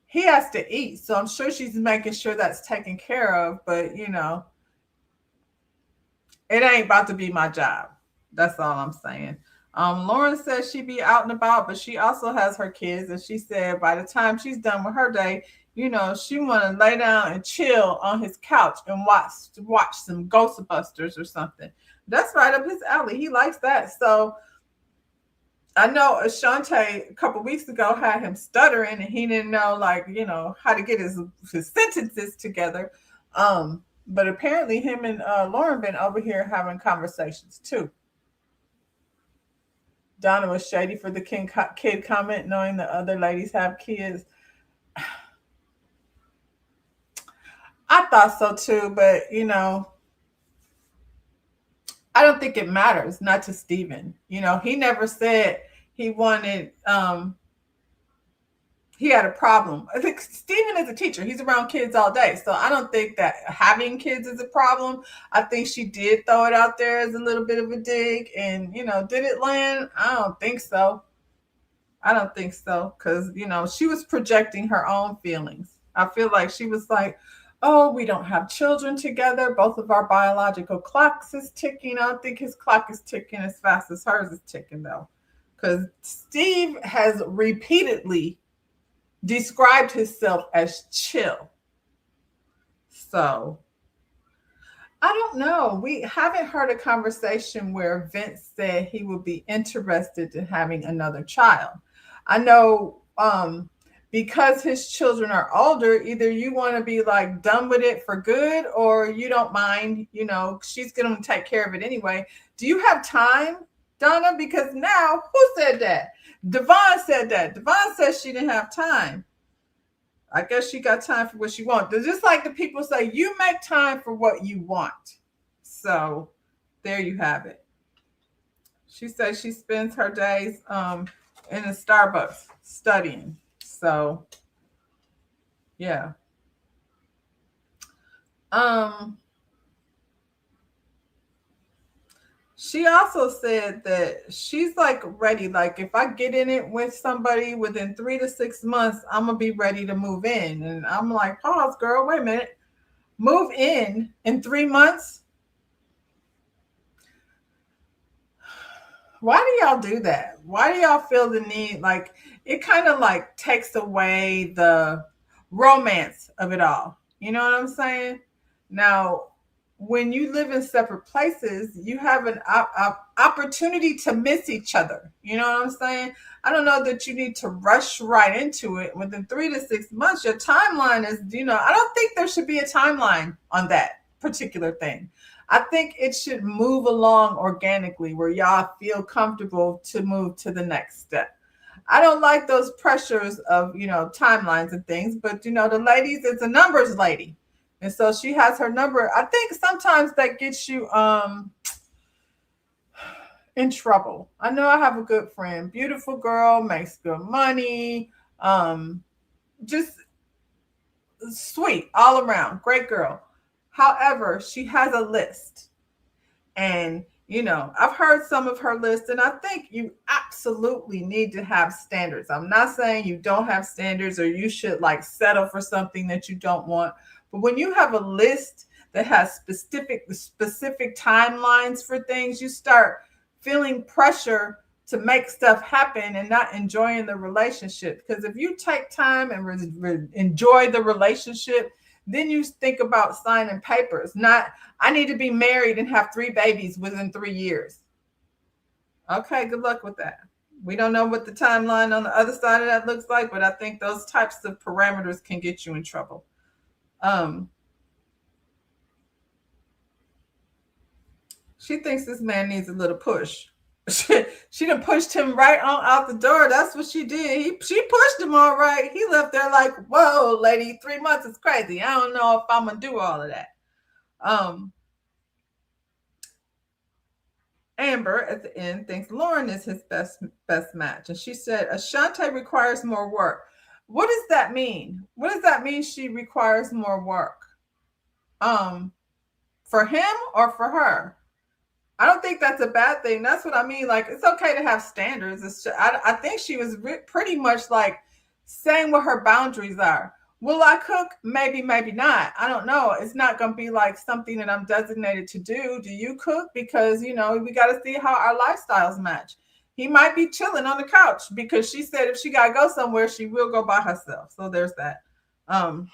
A: he has to eat. So I'm sure she's making sure that's taken care of. But, it ain't about to be my job. That's all I'm saying. Lauren says she be out and about, but she also has her kids. And she said by the time she's done with her day, she want to lay down and chill on his couch and watch some Ghostbusters or something. That's right up his alley. He likes that. So I know Ashante a couple weeks ago had him stuttering and he didn't know, how to get his sentences together. But apparently him and Lauren been over here having conversations too. Donna was shady for the kid comment, knowing that other ladies have kids. I thought so too, but I don't think it matters, not to Steven. He never said he wanted he had a problem. I think Steven is a teacher. He's around kids all day. So I don't think that having kids is a problem. I think she did throw it out there as a little bit of a dig. And, did it land? I don't think so. I don't think so. Because, she was projecting her own feelings. I feel like she was like, oh, we don't have children together. Both of our biological clocks is ticking. I don't think his clock is ticking as fast as hers is ticking, though. Because Steve has repeatedly described himself as chill. So I don't know. We haven't heard a conversation where Vince said he would be interested in having another child. I know because his children are older, either you want to be like done with it for good or you don't mind, she's going to take care of it anyway. Do you have time, Donna? Because now, who said that? Devon said that. Devon says she didn't have time. I guess she got time for what she wants. It's just like the people say, you make time for what you want. So there you have it. She says she spends her days in a Starbucks studying. So yeah. She also said that she's like ready. Like if I get in it with somebody within 3 to 6 months, I'm gonna be ready to move in. And I'm like, pause, girl, wait a minute. Move in 3 months? Why do y'all do that? Why do y'all feel the need? Like it kind of like takes away the romance of it all. You know what I'm saying? Now, when you live in separate places, you have an opportunity to miss each other. You know what I'm saying? I don't know that you need to rush right into it. Within 3 to 6 months, your timeline is, I don't think there should be a timeline on that particular thing. I think it should move along organically where y'all feel comfortable to move to the next step. I don't like those pressures of, timelines and things, but, the ladies, it's a numbers lady. And so she has her number. I think sometimes that gets you in trouble. I know I have a good friend, beautiful girl, makes good money, just sweet all around, great girl. However, she has a list. And, I've heard some of her lists, and I think you absolutely need to have standards. I'm not saying you don't have standards or you should like settle for something that you don't want. But when you have a list that has specific timelines for things, you start feeling pressure to make stuff happen and not enjoying the relationship. Because if you take time and enjoy the relationship, then you think about signing papers, not I need to be married and have 3 babies within 3 years. Okay, good luck with that. We don't know what the timeline on the other side of that looks like, but I think those types of parameters can get you in trouble. She thinks this man needs a little push. She done pushed him right on out the door. That's what she did. She pushed him all right. He left there like, whoa, lady, 3 months is crazy. I don't know if I'm gonna do all of that. Amber at the end thinks Lauren is his best match. And she said, Ashante requires more work. What does that mean? What does that mean she requires more work? For him or for her? I don't think that's a bad thing. That's what I mean. Like, it's okay to have standards. I think she was pretty much like saying what her boundaries are. Will I cook? Maybe, maybe not. I don't know. It's not going to be like something that I'm designated to do. Do you cook? Because, we got to see how our lifestyles match. He might be chilling on the couch because she said if she got to go somewhere, she will go by herself. So there's that. And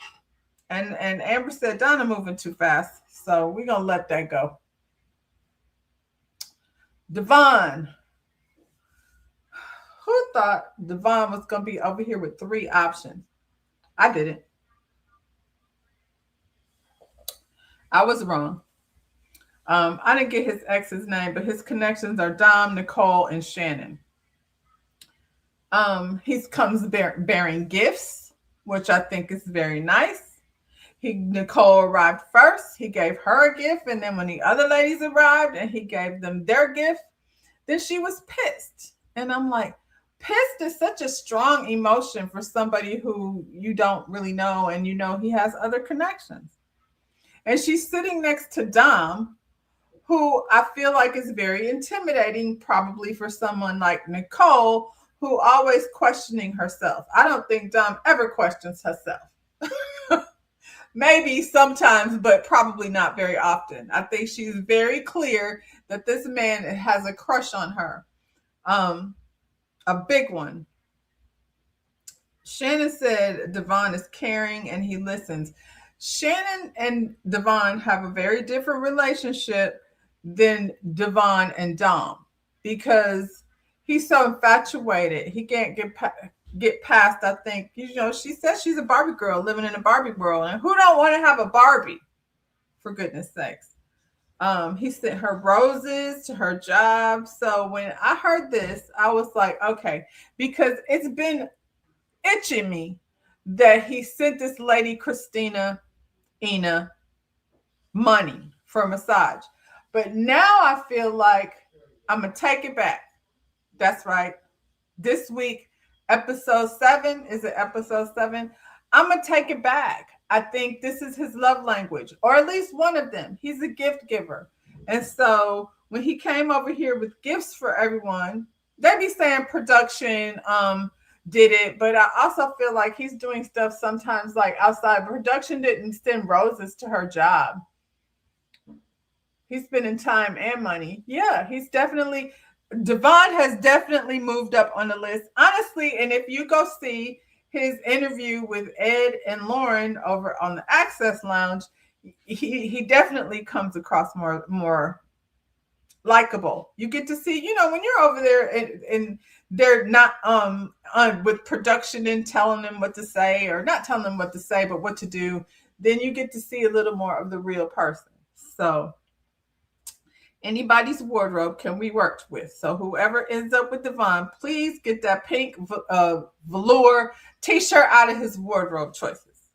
A: Amber said, Donna moving too fast. So we're going to let that go. Devon. Who thought Devon was going to be over here with 3 options? I didn't. I was wrong. I didn't get his ex's name, but his connections are Dom, Nicole, and Shannon. He comes bearing gifts, which I think is very nice. Nicole arrived first. He gave her a gift, and then when the other ladies arrived and he gave them their gift, then she was pissed. And I'm like, pissed is such a strong emotion for somebody who you don't really know, and you know he has other connections. And she's sitting next to Dom, who I feel like is very intimidating, probably for someone like Nicole, who always questioning herself. I don't think Dom ever questions herself. Maybe sometimes, but probably not very often. I think she's very clear that this man has a crush on her, um, a big one. Shannon said Devon is caring and he listens. Shannon and Devon have a very different relationship than Devon and Dom, because he's so infatuated. He can't get past. I think, you know, she says she's a Barbie girl living in a Barbie world, and who don't want to have a Barbie? For goodness sakes. He sent her roses to her job. So when I heard this, I was like, okay, because it's been itching me that he sent this lady Ina money for a massage. But now I feel like I'm gonna take it back. That's right. This week, episode 7, is it episode 7? I'm gonna take it back. I think this is his love language, or at least one of them. He's a gift giver. And so when he came over here with gifts for everyone, they be saying production did it, but I also feel like he's doing stuff sometimes like outside. Production didn't send roses to her job. He's spending time and money. Yeah, he's definitely, Devon has definitely moved up on the list, honestly. And if you go see his interview with Ed and Lauren over on the Access Lounge, he definitely comes across more likable. You get to see, you know, when you're over there and they're not with production and telling them what to say, or not telling them what to say, but what to do, then you get to see a little more of the real person. So anybody's wardrobe can be worked with. So whoever ends up with Devon, please get that pink velour t-shirt out of his wardrobe choices.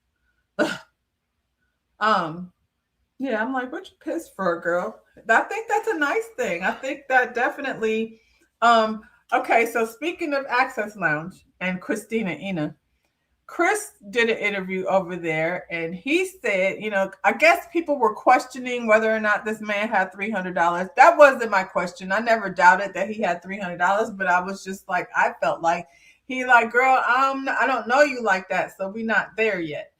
A: Yeah, I'm like, what you pissed for, girl? I think that's a nice thing. I think that definitely. Okay, so speaking of Access Lounge and Christina Ina, Chris did an interview over there, and he said, you know, I guess people were questioning whether or not this man had $300. That wasn't my question. I never doubted that he had $300, but I was just like, I felt like he like, girl, I don't know you like that, so we're not there yet.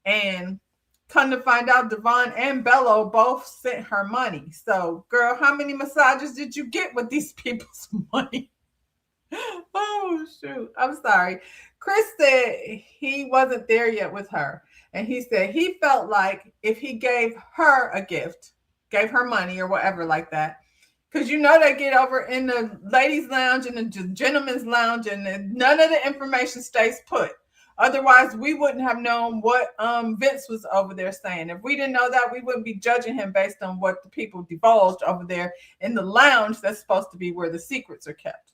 A: And come to find out, Devon and Bello both sent her money. So, girl, how many massages did you get with these people's money? Oh, shoot. I'm sorry. Chris said he wasn't there yet with her. And he said he felt like if he gave her a gift, gave her money or whatever like that, because you know they get over in the ladies' lounge and the gentleman's lounge, and none of the information stays put. Otherwise, we wouldn't have known what Vince was over there saying. If we didn't know that, we wouldn't be judging him based on what the people divulged over there in the lounge. That's supposed to be where the secrets are kept.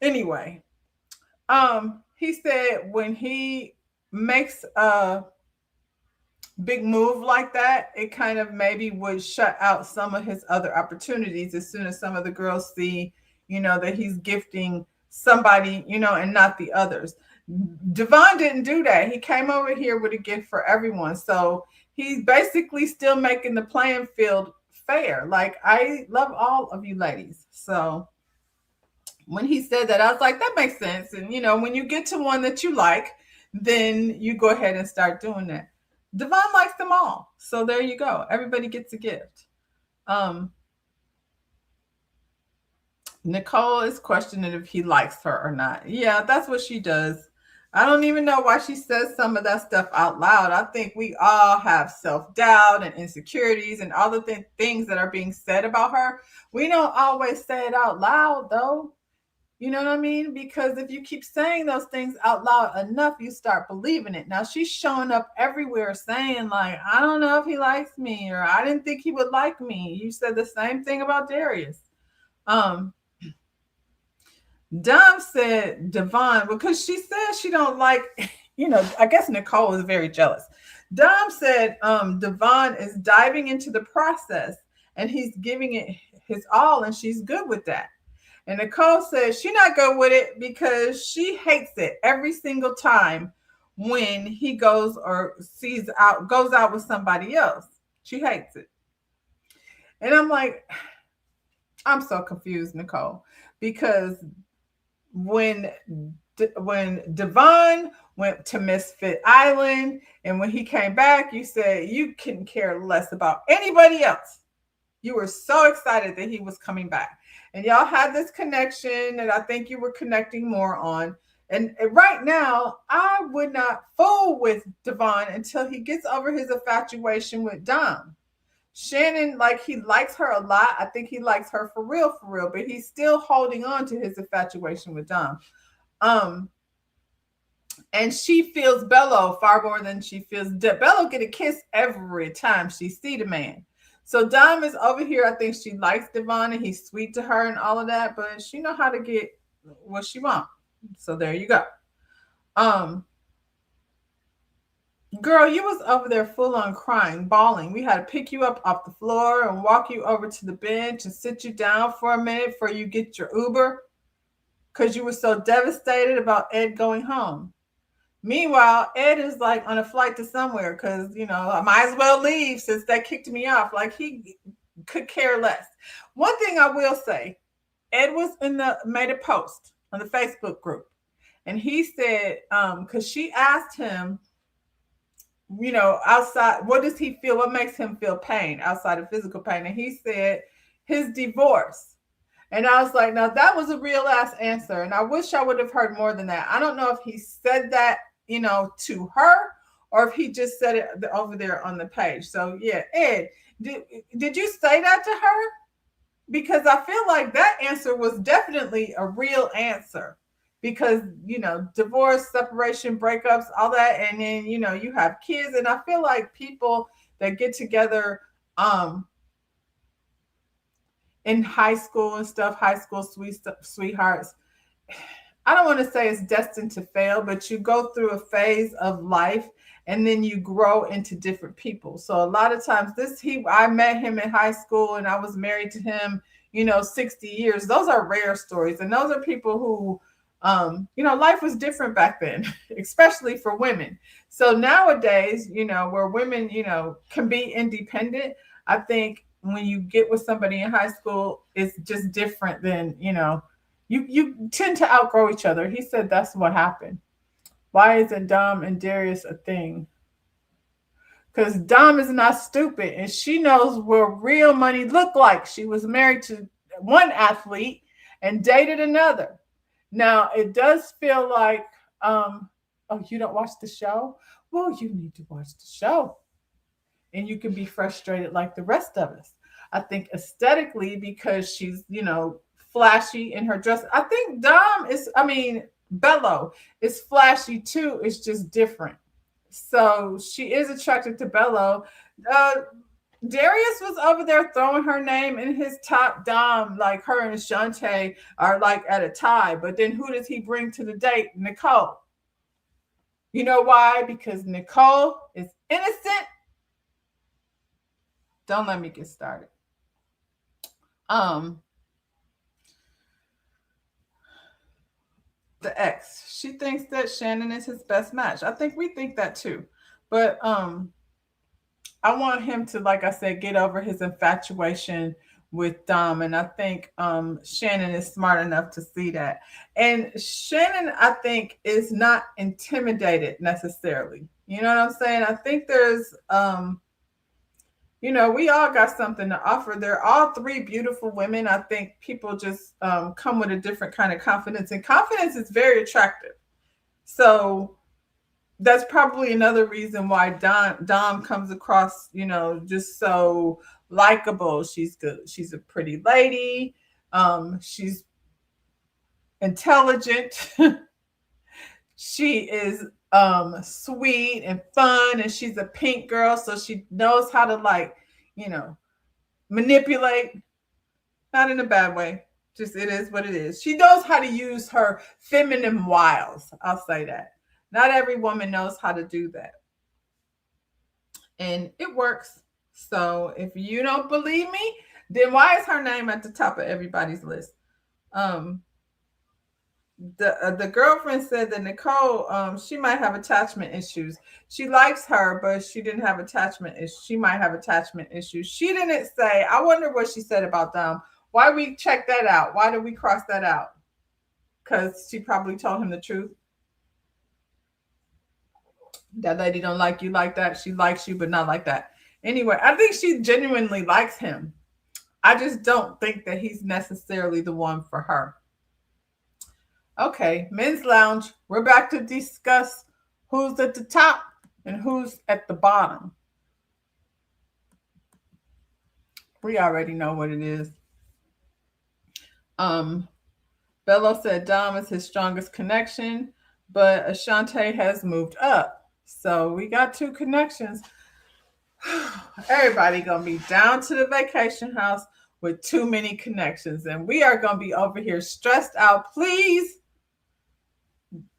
A: Anyway, he said when he makes a big move like that, it kind of maybe would shut out some of his other opportunities as soon as some of the girls see, you know, that he's gifting somebody, you know, and not the others. Devon didn't do that. He came over here with a gift for everyone. So he's basically still making the playing field fair. Like, I love all of you ladies. So when he said that, I was like, that makes sense. And, you know, when you get to one that you like, then you go ahead and start doing that. Devon likes them all. So there you go. Everybody gets a gift. Nicole is questioning if he likes her or not. Yeah, that's what she does. I don't even know why she says some of that stuff out loud. I think we all have self-doubt and insecurities and all the things that are being said about her. We don't always say it out loud, though. You know what I mean? Because if you keep saying those things out loud enough, you start believing it. Now, she's showing up everywhere saying, like, I don't know if he likes me, or I didn't think he would like me. You said the same thing about Darius. Dom said Devon, because she said she don't like, I guess Nicole is very jealous. Dom said Devon is diving into the process and he's giving it his all and she's good with that. And Nicole says she not good with it because she hates it every single time when he goes out with somebody else. She hates it. And I'm like, I'm so confused, Nicole, because when when Devon went to Misfit Island and when he came back, you said you couldn't care less about anybody else. You were so excited that he was coming back. And y'all had this connection that I think you were connecting more on. And right now, I would not fool with Devon until he gets over his infatuation with Dom. Shannon, like he likes her a lot. I think he likes her for real, but he's still holding on to his infatuation with Dom. Um, and she feels Bello far more than she feels Bello get a kiss every time she see the man. So Dom is over here. I think she likes Devon and he's sweet to her and all of that, but she know how to get what she wants. So there you go. Girl, you was over there full on crying, bawling. We had to pick you up off the floor and walk you over to the bench and sit you down for a minute before you get your Uber because you were so devastated about Ed going home. Meanwhile, Ed is like on a flight to somewhere because, I might as well leave since they kicked me off. Like he could care less. One thing I will say, Ed made a post on the Facebook group and he said, because she asked him, outside, what does he feel? What makes him feel pain outside of physical pain? And he said his divorce. And I was like, now that was a real ass answer. And I wish I would have heard more than that. I don't know if he said that, to her or if he just said it over there on the page. So yeah, Ed, did you say that to her? Because I feel like that answer was definitely a real answer. Because divorce, separation, breakups, all that, and then you have kids, and I feel like people that get together in high school and stuff, high school sweethearts, I don't want to say it's destined to fail, but you go through a phase of life and then you grow into different people. So a lot of times I met him in high school and I was married to him, 60 years. Those are rare stories. And those are people who, life was different back then, especially for women. So nowadays, where women, can be independent, I think when you get with somebody in high school, it's just different than, you tend to outgrow each other. He said that's what happened. Why isn't Dom and Darius a thing? Because Dom is not stupid and she knows what real money looked like. She was married to one athlete and dated another. Now, it does feel like, oh, you don't watch the show? Well, you need to watch the show. And you can be frustrated like the rest of us. I think aesthetically, because she's, flashy in her dress. I think Bello is flashy too. It's just different. So she is attracted to Bello. Darius was over there throwing her name in his top. Dom, like her and Shantae are like at a tie. But then who does he bring to the date? Nicole. You know why? Because Nicole is innocent. Don't let me get started. The ex. She thinks that Shannon is his best match. I think we think that too. But I want him to, like I said, get over his infatuation with Dom. And I think Shannon is smart enough to see that. And Shannon, I think, is not intimidated necessarily. You know what I'm saying? I think there's we all got something to offer. They're all three beautiful women. I think people just come with a different kind of confidence, and confidence is very attractive. So that's probably another reason why Dom comes across, just so likable. She's good. She's a pretty lady. She's intelligent. She is sweet and fun, and she's a pink girl, so she knows how to manipulate, not in a bad way, Just it is what it is. She knows how to use her feminine wiles. I'll say that. Not every woman knows how to do that. And it works. So if you don't believe me, then why is her name at the top of everybody's list? Um, the girlfriend said that Nicole, she might have attachment issues. She likes her, but she didn't have attachment issues. She might have attachment issues. She didn't say. I wonder what she said about them. Why we check that out? Why did we cross that out? Because she probably told him the truth. That lady don't like you like that. She likes you, but not like that. Anyway, I think she genuinely likes him. I just don't think that he's necessarily the one for her. Okay, men's lounge. We're back to discuss who's at the top and who's at the bottom. We already know what it is. Um, Bello said Dom is his strongest connection, but Ashante has moved up. So we got two connections. Everybody gonna be down to the vacation house with too many connections, and we are gonna be over here stressed out. Please,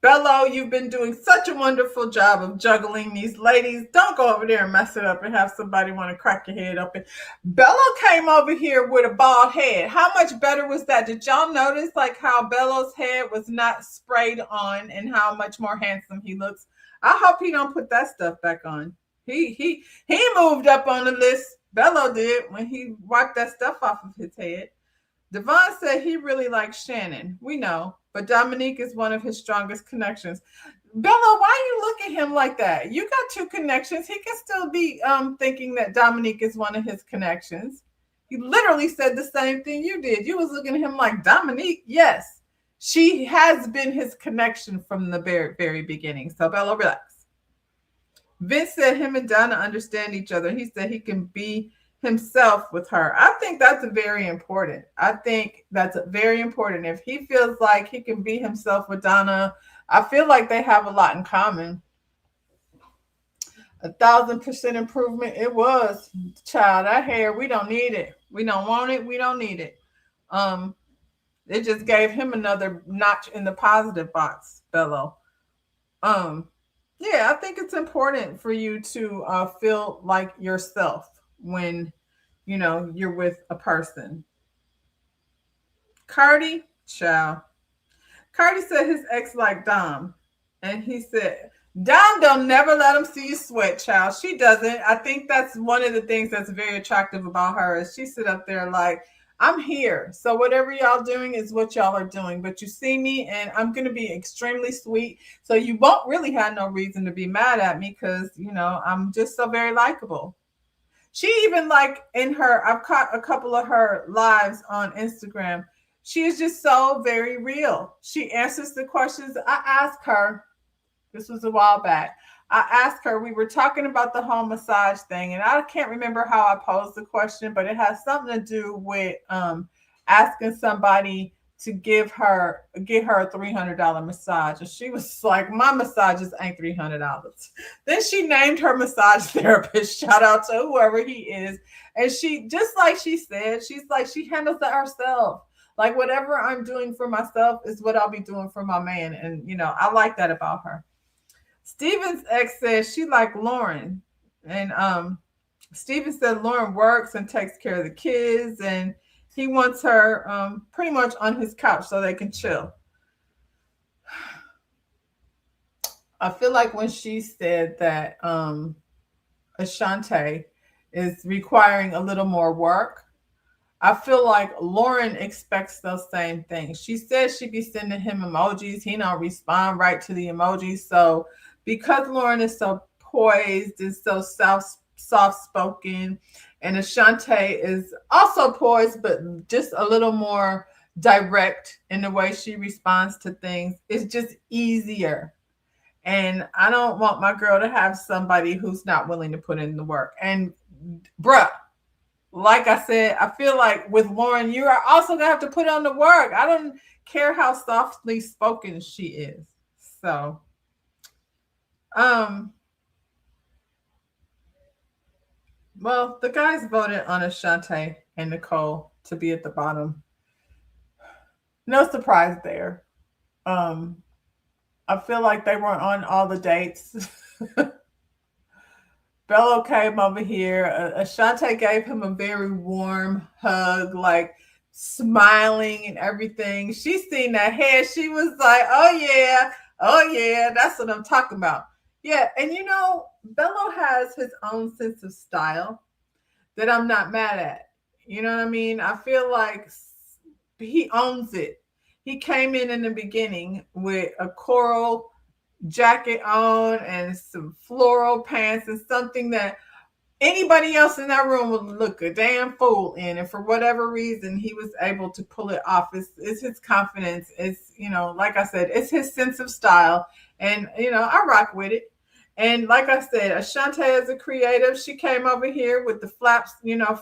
A: Bello, you've been doing such a wonderful job of juggling these ladies. Don't go over there and mess it up and have somebody want to crack your head open. Bello came over here with a bald head. How much better was that? Did y'all notice like how Bello's head was not sprayed on and how much more handsome he looks? I hope he don't put that stuff back on. He moved up on the list. Bello did when he wiped that stuff off of his head. Devon said he really likes Shannon. We know, but Dominique is one of his strongest connections. Bello, why you look at him like that? You got two connections. He can still be thinking that Dominique is one of his connections. He literally said the same thing you did. You was looking at him like Dominique. Yes, she has been his connection from the very, very beginning. So Bello, relax. Vince said him and Donna understand each other. He said he can be himself with her. I think that's very important. I think that's very important. If he feels like he can be himself with Donna, I feel like they have a lot in common. 1,000% improvement. It was, child. That hair, we don't need it. We don't want it. We don't need it. It just gave him another notch in the positive box, Bello. Yeah, I think it's important for you to feel like yourself when you're with a person. Cardi, child. Cardi said his ex liked Dom, and he said Dom don't never let him see you sweat, child. She doesn't. I think that's one of the things that's very attractive about her is she sit up there like I'm here. So whatever y'all doing is what y'all are doing. But you see me and I'm going to be extremely sweet. So you won't really have no reason to be mad at me because, I'm just so very likable. She even like in her, I've caught a couple of her lives on Instagram. She is just so very real. She answers the questions. I asked her, this was a while back. I asked her, we were talking about the home massage thing, and I can't remember how I posed the question, but it has something to do with asking somebody to get her a $300 massage. And she was like, my massages ain't $300. Then she named her massage therapist. Shout out to whoever he is. And she, just like she said, she's like, she handles that herself. Like whatever I'm doing for myself is what I'll be doing for my man. And, I like that about her. Steven's ex says she like Lauren. And Steven said Lauren works and takes care of the kids. And he wants her pretty much on his couch so they can chill. I feel like when she said that Ashante is requiring a little more work, I feel like Lauren expects those same things. She says she'd be sending him emojis. He don't respond right to the emojis. So because Lauren is so poised and so soft-spoken, and Ashante is also poised, but just a little more direct in the way she responds to things, it's just easier. And I don't want my girl to have somebody who's not willing to put in the work. And bruh, like I said, I feel like with Lauren, you are also gonna have to put on the work. I don't care how softly spoken she is. So, well, the guys voted on Ashante and Nicole to be at the bottom. No surprise there. Um, I feel like they weren't on all the dates. Bello came over here. Ashante gave him a very warm hug, like smiling and everything. She seen that hair. She was like, oh yeah, that's what I'm talking about. Yeah, and Bello has his own sense of style that I'm not mad at. You know what I mean? I feel like he owns it. He came in the beginning with a coral jacket on and some floral pants and something that anybody else in that room would look a damn fool in. And for whatever reason, he was able to pull it off. It's his confidence. It's, like I said, it's his sense of style. And, I rock with it. And like I said, Ashante is a creative. She came over here with the flaps,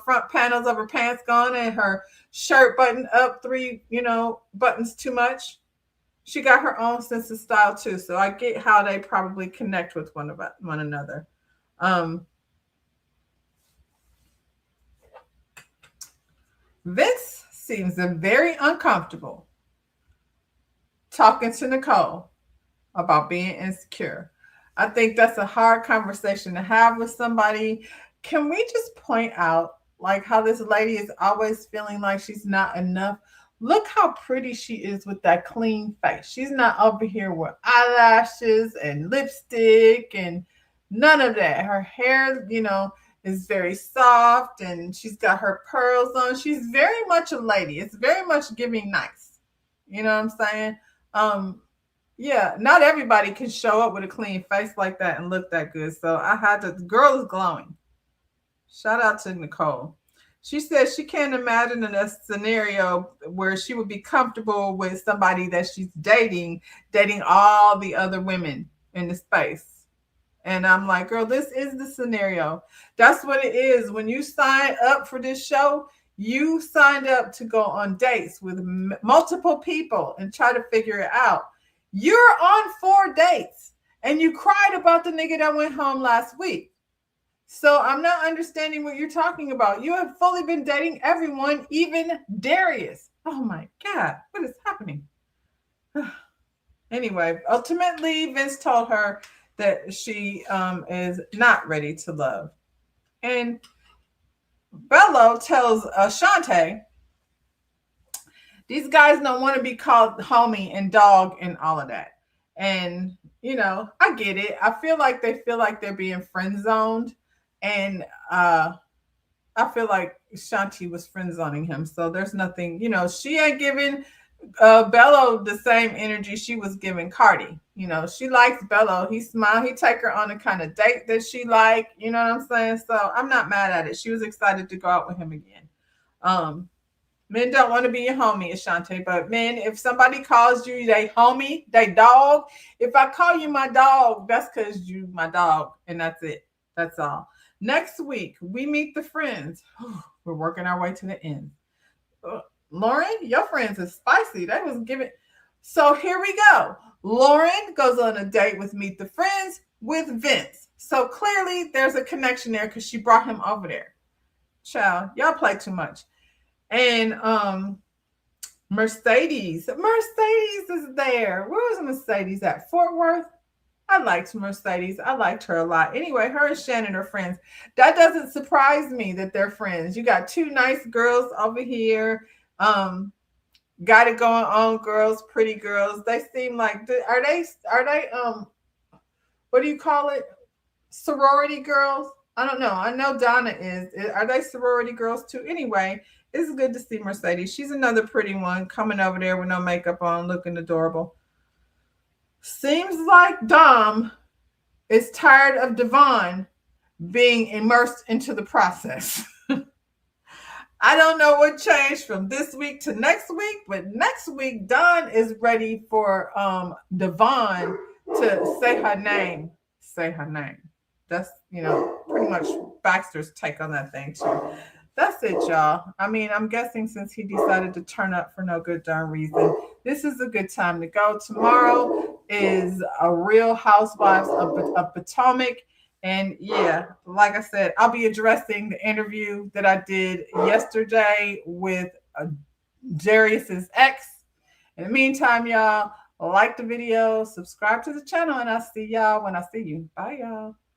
A: front panels of her pants gone and her shirt buttoned up three, buttons too much. She got her own sense of style too. So I get how they probably connect with one another. Vince seems very uncomfortable talking to Nicole about being insecure. I think that's a hard conversation to have with somebody. Can we just point out like how this lady is always feeling like she's not enough? Look how pretty she is with that clean face. She's not over here with eyelashes and lipstick and none of that. Her hair, is very soft and she's got her pearls on. She's very much a lady. It's very much giving nice. You know what I'm saying? Um, yeah, not everybody can show up with a clean face like that and look that good. So I had to, the girl is glowing. Shout out to Nicole. She says she can't imagine in a scenario where she would be comfortable with somebody that she's dating all the other women in the space. And I'm like, girl, this is the scenario. That's what it is. When you sign up for this show, you signed up to go on dates with multiple people and try to figure it out. You're on 4 dates and you cried about the nigga that went home last week. So I'm not understanding what you're talking about. You have fully been dating everyone, even Darius. Oh my God, what is happening? Anyway, ultimately, Vince told her that she is not ready to love. And Bello tells Ashante, these guys don't want to be called homie and dog and all of that. And, I get it. I feel like they feel like they're being friend zoned. And I feel like Shanti was friend zoning him. So there's nothing, she ain't giving Bello the same energy she was giving Cardi. She likes Bello. He smiled. He take her on the kind of date that she like. You know what I'm saying? So I'm not mad at it. She was excited to go out with him again. Men don't want to be your homie, Ashante. But men, if somebody calls you they homie, they dog. If I call you my dog, that's because you my dog, and that's it. That's all. Next week, we meet the friends. We're working our way to the end. Lauren, your friends are spicy. That was giving. So here we go. Lauren goes on a date with Meet the Friends with Vince. So clearly there's a connection there because she brought him over there. Child, y'all play too much. And Mercedes is there. Where was Mercedes at? Fort Worth? I liked Mercedes. I liked her a lot. Anyway, her and Shannon are friends. That doesn't surprise me that they're friends. You got two nice girls over here. Got it going on, girls, pretty girls. They seem like are they what do you call it? Sorority girls? I don't know. I know Donna is. Are they sorority girls too? Anyway, it's good to see Mercedes. She's another pretty one coming over there with no makeup on, looking adorable. Seems like Dom is tired of Devon being immersed into the process. I don't know what changed from this week to next week, but next week Don is ready for Devon to say her name. Say her name. That's pretty much Baxter's take on that thing too. That's it, y'all. I mean, I'm guessing since he decided to turn up for no good darn reason, this is a good time to go. Tomorrow is a Real Housewives of Potomac. And yeah, like I said, I'll be addressing the interview that I did yesterday with Darius's ex. In the meantime, y'all, like the video, subscribe to the channel, and I'll see y'all when I see you. Bye, y'all.